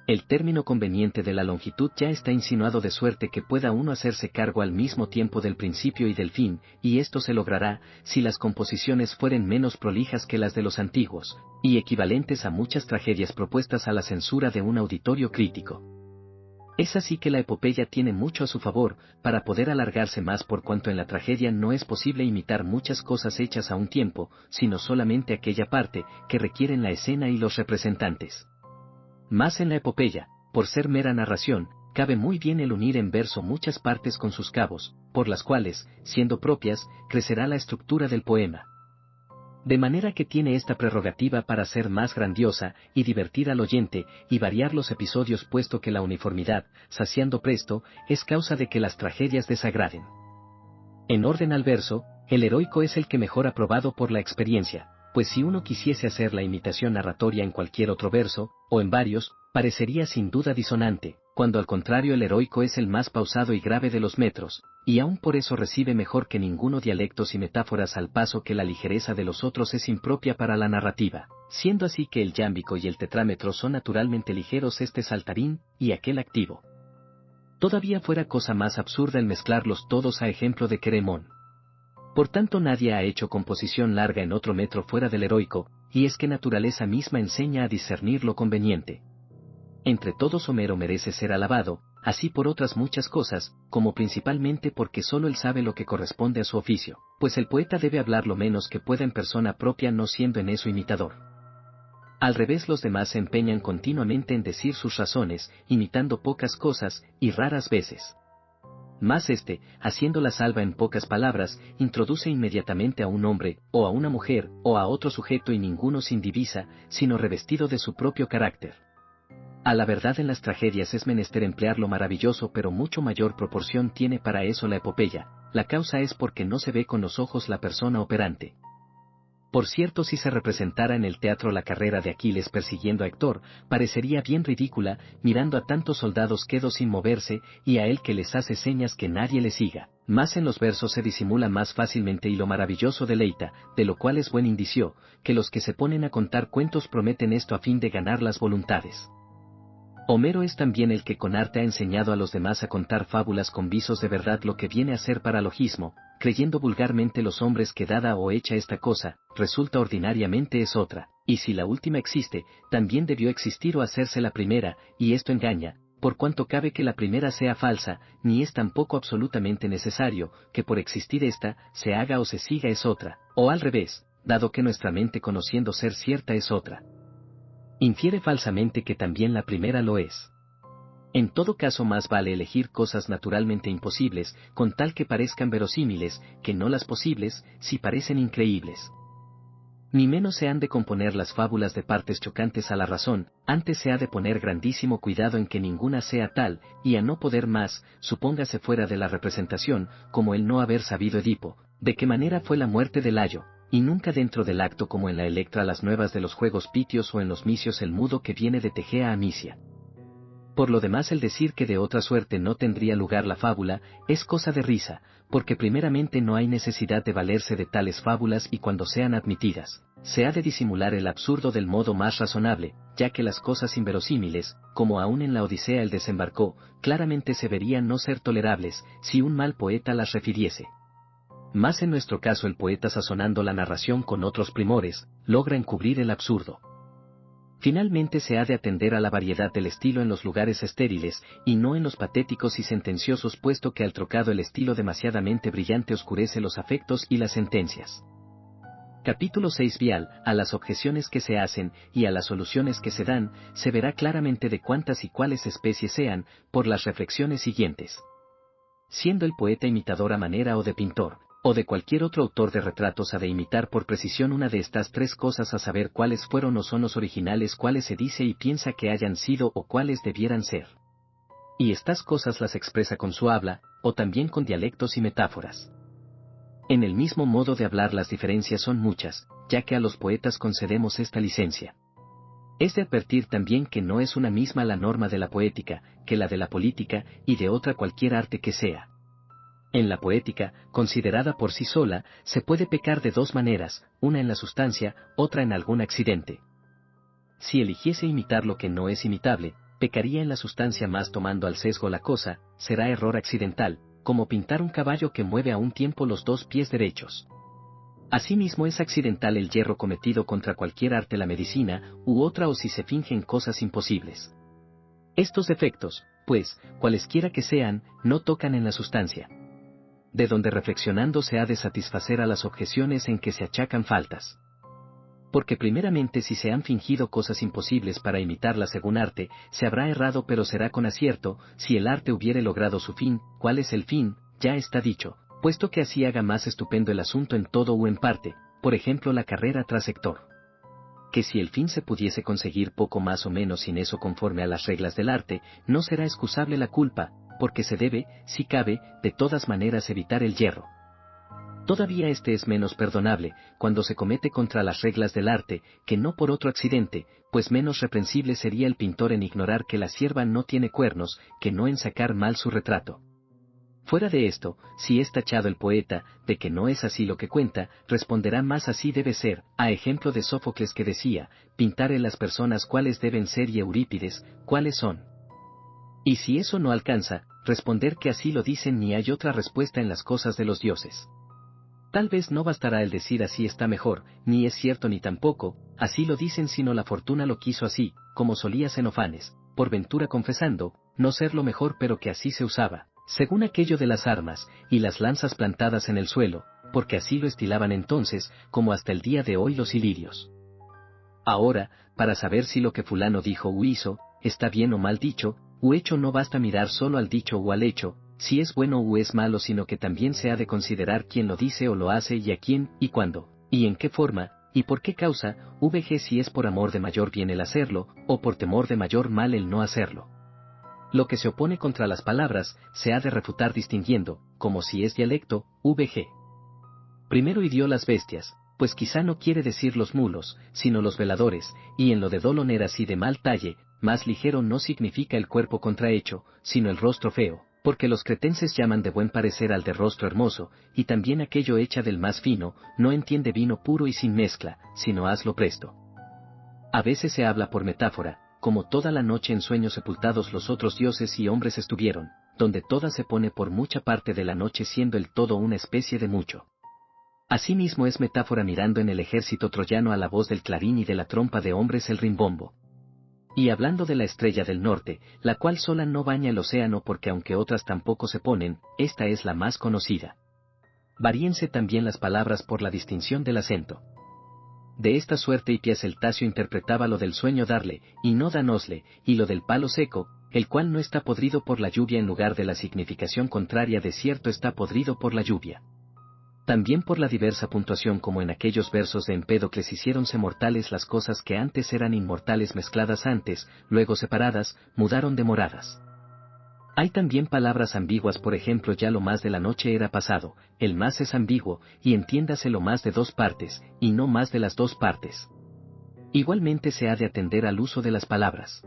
El término conveniente de la longitud ya está insinuado de suerte que pueda uno hacerse cargo al mismo tiempo del principio y del fin, y esto se logrará, si las composiciones fueren menos prolijas que las de los antiguos, y equivalentes a muchas tragedias propuestas a la censura de un auditorio crítico. Es así que la epopeya tiene mucho a su favor, para poder alargarse más por cuanto en la tragedia no es posible imitar muchas cosas hechas a un tiempo, sino solamente aquella parte que requieren la escena y los representantes. Más en la epopeya, por ser mera narración, cabe muy bien el unir en verso muchas partes con sus cabos, por las cuales, siendo propias, crecerá la estructura del poema. De manera que tiene esta prerrogativa para ser más grandiosa y divertir al oyente y variar los episodios puesto que la uniformidad, saciando presto, es causa de que las tragedias desagraden. En orden al verso, el heroico es el que mejor aprobado por la experiencia, pues si uno quisiese hacer la imitación narratoria en cualquier otro verso, o en varios, parecería sin duda disonante, cuando al contrario el heroico es el más pausado y grave de los metros, y aún por eso recibe mejor que ninguno dialectos y metáforas al paso que la ligereza de los otros es impropia para la narrativa, siendo así que el yámbico y el tetrámetro son naturalmente ligeros este saltarín, y aquel activo. Todavía fuera cosa más absurda el mezclarlos todos a ejemplo de Queremón. Por tanto nadie ha hecho composición larga en otro metro fuera del heroico, y es que naturaleza misma enseña a discernir lo conveniente. Entre todos Homero merece ser alabado, así por otras muchas cosas, como principalmente porque solo él sabe lo que corresponde a su oficio, pues el poeta debe hablar lo menos que pueda en persona propia no siendo en eso imitador. Al revés los demás se empeñan continuamente en decir sus razones, imitando pocas cosas, y raras veces. Mas haciendo la salva en pocas palabras, introduce inmediatamente a un hombre, o a una mujer, o a otro sujeto y ninguno sin divisa, sino revestido de su propio carácter. A la verdad en las tragedias es menester emplear lo maravilloso pero mucho mayor proporción tiene para eso la epopeya, la causa es porque no se ve con los ojos la persona operante. Por cierto, si se representara en el teatro la carrera de Aquiles persiguiendo a Héctor, parecería bien ridícula, mirando a tantos soldados quedos sin moverse, y a él que les hace señas que nadie le siga. Más en los versos se disimula más fácilmente y lo maravilloso deleita, de lo cual es buen indicio, que los que se ponen a contar cuentos prometen esto a fin de ganar las voluntades. Homero es también el que con arte ha enseñado a los demás a contar fábulas con visos de verdad lo que viene a ser paralogismo, creyendo vulgarmente los hombres que dada o hecha esta cosa, resulta ordinariamente es otra, y si la última existe, también debió existir o hacerse la primera, y esto engaña, por cuanto cabe que la primera sea falsa, ni es tampoco absolutamente necesario, que por existir esta, se haga o se siga es otra, o al revés, dado que nuestra mente conociendo ser cierta es otra. Infiere falsamente que también la primera lo es. En todo caso más vale elegir cosas naturalmente imposibles, con tal que parezcan verosímiles, que no las posibles, si parecen increíbles. Ni menos se han de componer las fábulas de partes chocantes a la razón, antes se ha de poner grandísimo cuidado en que ninguna sea tal, y a no poder más, supóngase fuera de la representación, como el no haber sabido Edipo, de qué manera fue la muerte de Layo, y nunca dentro del acto como en la Electra las nuevas de los juegos pitios o en los misios el mudo que viene de Tegea a Misia. Por lo demás el decir que de otra suerte no tendría lugar la fábula, es cosa de risa, porque primeramente no hay necesidad de valerse de tales fábulas y cuando sean admitidas, se ha de disimular el absurdo del modo más razonable, ya que las cosas inverosímiles, como aún en la Odisea el desembarcó, claramente se verían no ser tolerables, si un mal poeta las refiriese. Más en nuestro caso el poeta sazonando la narración con otros primores, logra encubrir el absurdo. Finalmente se ha de atender a la variedad del estilo en los lugares estériles, y no en los patéticos y sentenciosos puesto que al trocado el estilo demasiadamente brillante oscurece los afectos y las sentencias. Capítulo 6 Vial, a las objeciones que se hacen, y a las soluciones que se dan, se verá claramente de cuántas y cuáles especies sean, por las reflexiones siguientes. Siendo el poeta imitador a manera o de pintor, o de cualquier otro autor de retratos ha de imitar por precisión una de estas tres cosas a saber cuáles fueron o son los originales cuáles se dice y piensa que hayan sido o cuáles debieran ser. Y estas cosas las expresa con su habla, o también con dialectos y metáforas. En el mismo modo de hablar las diferencias son muchas, ya que a los poetas concedemos esta licencia. Es de advertir también que no es una misma la norma de la poética, que la de la política, y de otra cualquier arte que sea. En la poética, considerada por sí sola, se puede pecar de dos maneras, una en la sustancia, otra en algún accidente. Si eligiese imitar lo que no es imitable, pecaría en la sustancia más tomando al sesgo la cosa, será error accidental, como pintar un caballo que mueve a un tiempo los dos pies derechos. Asimismo es accidental el yerro cometido contra cualquier arte la medicina, u otra o si se fingen cosas imposibles. Estos defectos, pues, cualesquiera que sean, no tocan en la sustancia. De donde reflexionando se ha de satisfacer a las objeciones en que se achacan faltas. Porque primeramente si se han fingido cosas imposibles para imitarlas según arte, se habrá errado pero será con acierto, si el arte hubiere logrado su fin. ¿Cuál es el fin? Ya está dicho, puesto que así haga más estupendo el asunto en todo o en parte, por ejemplo la carrera tras Héctor. Que si el fin se pudiese conseguir poco más o menos sin eso conforme a las reglas del arte, no será excusable la culpa, porque se debe, si cabe, de todas maneras evitar el yerro. Todavía este es menos perdonable, cuando se comete contra las reglas del arte, que no por otro accidente, pues menos reprensible sería el pintor en ignorar que la cierva no tiene cuernos, que no en sacar mal su retrato. Fuera de esto, si es tachado el poeta, de que no es así lo que cuenta, responderá más así debe ser, a ejemplo de Sófocles que decía, pintar en las personas cuáles deben ser y Eurípides, cuáles son. Y si eso no alcanza, responder que así lo dicen ni hay otra respuesta en las cosas de los dioses. Tal vez no bastará el decir así está mejor, ni es cierto ni tampoco, así lo dicen sino la fortuna lo quiso así, como solía Xenofanes, por ventura confesando, no ser lo mejor pero que así se usaba, según aquello de las armas, y las lanzas plantadas en el suelo, porque así lo estilaban entonces, como hasta el día de hoy los ilirios. Ahora, para saber si lo que fulano dijo o hizo, está bien o mal dicho, u hecho no basta mirar solo al dicho o al hecho, si es bueno o es malo sino que también se ha de considerar quién lo dice o lo hace y a quién, y cuándo, y en qué forma, y por qué causa, vg si es por amor de mayor bien el hacerlo, o por temor de mayor mal el no hacerlo. Lo que se opone contra las palabras, se ha de refutar distinguiendo, como si es dialecto, vg. Primero hirió las bestias, pues quizá no quiere decir los mulos, sino los veladores, y en lo de doloneras y de mal talle, más ligero no significa el cuerpo contrahecho, sino el rostro feo, porque los cretenses llaman de buen parecer al de rostro hermoso, y también aquello hecha del más fino, no entiende vino puro y sin mezcla, sino hazlo presto. A veces se habla por metáfora, como toda la noche en sueños sepultados los otros dioses y hombres estuvieron, donde toda se pone por mucha parte de la noche siendo el todo una especie de mucho. Asimismo es metáfora mirando en el ejército troyano a la voz del clarín y de la trompa de hombres el rimbombo. Y hablando de la estrella del norte, la cual sola no baña el océano porque aunque otras tampoco se ponen, esta es la más conocida. Varíense también las palabras por la distinción del acento. De esta suerte Hipias el Tacio interpretaba lo del sueño darle, y no danosle, y lo del palo seco, el cual no está podrido por la lluvia en lugar de la significación contraria de cierto está podrido por la lluvia. También por la diversa puntuación como en aquellos versos de Empédocles hiciéronse mortales las cosas que antes eran inmortales mezcladas antes, luego separadas, mudaron de moradas. Hay también palabras ambiguas por ejemplo ya lo más de la noche era pasado, el más es ambiguo, y entiéndase lo más de dos partes, y no más de las dos partes. Igualmente se ha de atender al uso de las palabras.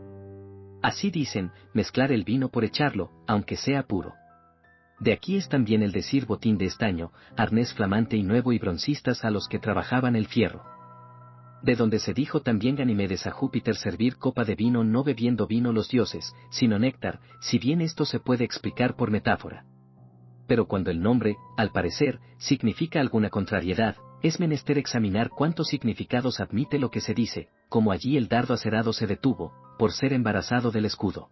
Así dicen, mezclar el vino por echarlo, aunque sea puro. De aquí es también el decir botín de estaño, arnés flamante y nuevo y broncistas a los que trabajaban el fierro. De donde se dijo también Ganimedes a Júpiter servir copa de vino no bebiendo vino los dioses, sino néctar, si bien esto se puede explicar por metáfora. Pero cuando el nombre, al parecer, significa alguna contrariedad, es menester examinar cuántos significados admite lo que se dice, como allí el dardo acerado se detuvo, por ser embarazado del escudo.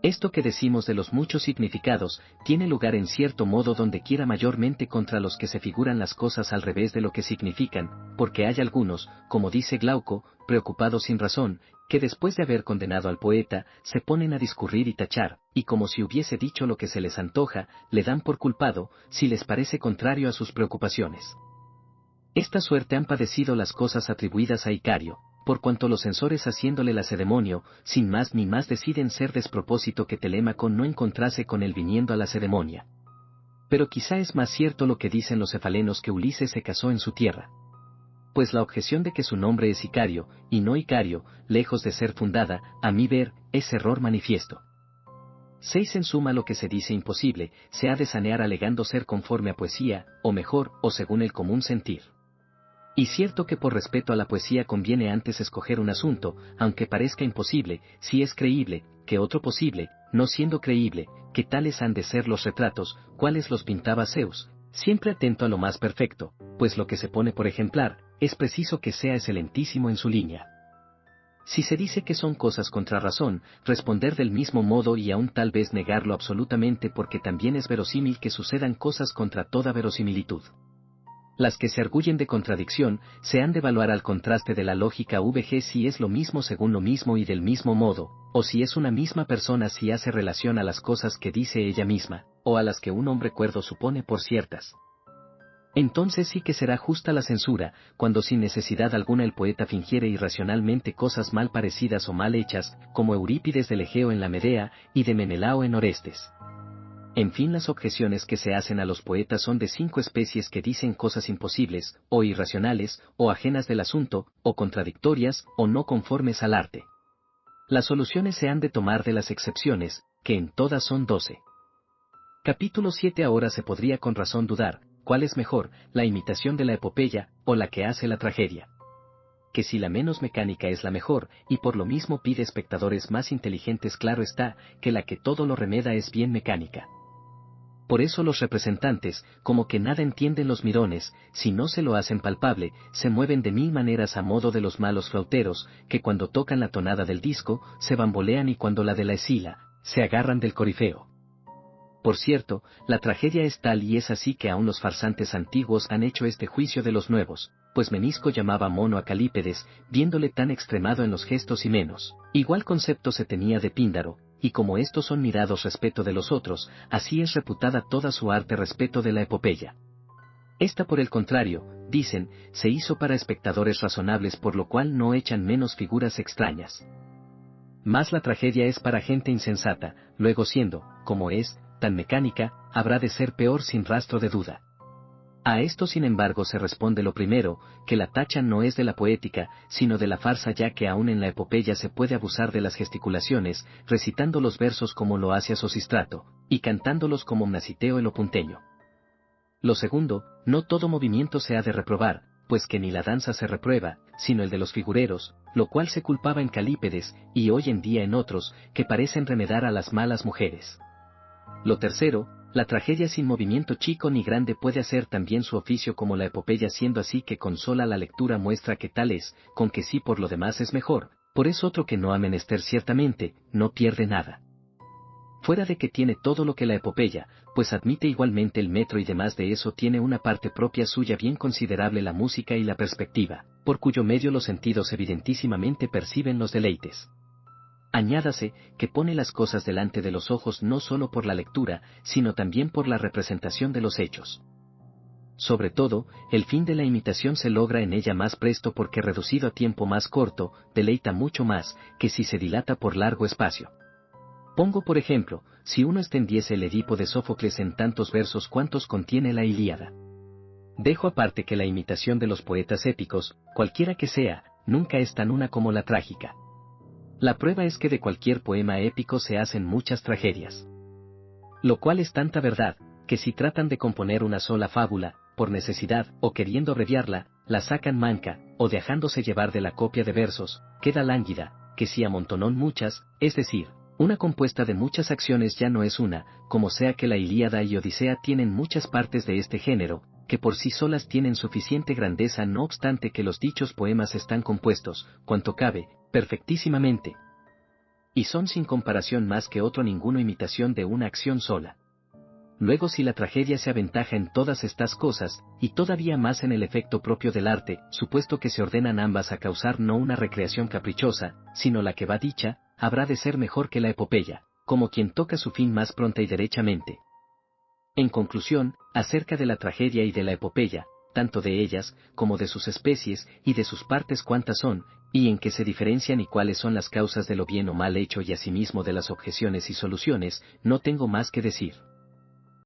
Esto que decimos de los muchos significados, tiene lugar en cierto modo donde quiera mayormente contra los que se figuran las cosas al revés de lo que significan, porque hay algunos, como dice Glauco, preocupados sin razón, que después de haber condenado al poeta, se ponen a discurrir y tachar, y como si hubiese dicho lo que se les antoja, le dan por culpado, si les parece contrario a sus preocupaciones. Esta suerte han padecido las cosas atribuidas a Icario, por cuanto los censores haciéndole lacedemonio, sin más ni más deciden ser despropósito que Telémaco no encontrase con él viniendo a la ceremonia. Pero quizá es más cierto lo que dicen los cefalenos que Ulises se casó en su tierra. Pues la objeción de que su nombre es Icario, y no Icario, lejos de ser fundada, a mi ver, es error manifiesto. 6 En suma lo que se dice imposible, se ha de sanear alegando ser conforme a poesía, o mejor, o según el común sentir. Y cierto que por respeto a la poesía conviene antes escoger un asunto, aunque parezca imposible, si es creíble, que otro posible, no siendo creíble, que tales han de ser los retratos, cuales los pintaba Zeus, siempre atento a lo más perfecto, pues lo que se pone por ejemplar, es preciso que sea excelentísimo en su línea. Si se dice que son cosas contra razón, responder del mismo modo y aún tal vez negarlo absolutamente porque también es verosímil que sucedan cosas contra toda verosimilitud. Las que se arguyen de contradicción, se han de evaluar al contraste de la lógica VG si es lo mismo según lo mismo y del mismo modo, o si es una misma persona si hace relación a las cosas que dice ella misma, o a las que un hombre cuerdo supone por ciertas. Entonces sí que será justa la censura, cuando sin necesidad alguna el poeta fingiere irracionalmente cosas mal parecidas o mal hechas, como Eurípides del Egeo en la Medea, y de Menelao en Orestes. En fin, las objeciones que se hacen a los poetas son de 5 especies que dicen cosas imposibles, o irracionales, o ajenas del asunto, o contradictorias, o no conformes al arte. Las soluciones se han de tomar de las excepciones, que en todas son 12. Capítulo 7. Ahora se podría con razón dudar, ¿cuál es mejor, la imitación de la epopeya, o la que hace la tragedia? Que si la menos mecánica es la mejor, y por lo mismo pide espectadores más inteligentes, claro está, que la que todo lo remeda es bien mecánica. Por eso los representantes, como que nada entienden los mirones, si no se lo hacen palpable, se mueven de 1000 maneras a modo de los malos flauteros, que cuando tocan la tonada del disco, se bambolean y cuando la de la escila, se agarran del corifeo. Por cierto, la tragedia es tal y es así que aún los farsantes antiguos han hecho este juicio de los nuevos, pues Menisco llamaba mono a Calípedes, viéndole tan extremado en los gestos y menos. Igual concepto se tenía de Píndaro, y como estos son mirados respeto de los otros, así es reputada toda su arte respeto de la epopeya. Esta por el contrario, dicen, se hizo para espectadores razonables por lo cual no echan menos figuras extrañas. Mas la tragedia es para gente insensata, luego siendo, como es, tan mecánica, habrá de ser peor sin rastro de duda. A esto sin embargo se responde lo primero, que la tacha no es de la poética, sino de la farsa, ya que aún en la epopeya se puede abusar de las gesticulaciones, recitando los versos como lo hace Sosistrato, y cantándolos como Mnasiteo el Opunteño. Lo segundo, no todo movimiento se ha de reprobar, pues que ni la danza se reprueba, sino el de los figureros, lo cual se culpaba en Calípedes, y hoy en día en otros, que parecen remedar a las malas mujeres. Lo tercero, la tragedia sin movimiento chico ni grande puede hacer también su oficio como la epopeya, siendo así que con sola la lectura muestra que tal es, con que sí por lo demás es mejor, por eso otro que no ha menester ciertamente, no pierde nada. Fuera de que tiene todo lo que la epopeya, pues admite igualmente el metro y demás de eso tiene una parte propia suya bien considerable la música y la perspectiva, por cuyo medio los sentidos evidentísimamente perciben los deleites. Añádase, que pone las cosas delante de los ojos no solo por la lectura, sino también por la representación de los hechos. Sobre todo, el fin de la imitación se logra en ella más presto porque reducido a tiempo más corto, deleita mucho más, que si se dilata por largo espacio. Pongo por ejemplo, si uno extendiese el Edipo de Sófocles en tantos versos cuantos contiene la Ilíada. Dejo aparte que la imitación de los poetas épicos, cualquiera que sea, nunca es tan una como la trágica. La prueba es que de cualquier poema épico se hacen muchas tragedias. Lo cual es tanta verdad, que si tratan de componer una sola fábula, por necesidad, o queriendo abreviarla, la sacan manca, o dejándose llevar de la copia de versos, queda lánguida, que si amontonón muchas, es decir, una compuesta de muchas acciones ya no es una, como sea que la Ilíada y Odisea tienen muchas partes de este género, que por sí solas tienen suficiente grandeza no obstante que los dichos poemas están compuestos, cuanto cabe, perfectísimamente. Y son sin comparación más que otro ninguno imitación de una acción sola. Luego si la tragedia se aventaja en todas estas cosas, y todavía más en el efecto propio del arte, supuesto que se ordenan ambas a causar no una recreación caprichosa, sino la que va dicha, habrá de ser mejor que la epopeya, como quien toca su fin más pronta y derechamente. En conclusión, acerca de la tragedia y de la epopeya, tanto de ellas, como de sus especies, y de sus partes cuantas son, y en qué se diferencian y cuáles son las causas de lo bien o mal hecho y asimismo de las objeciones y soluciones, no tengo más que decir.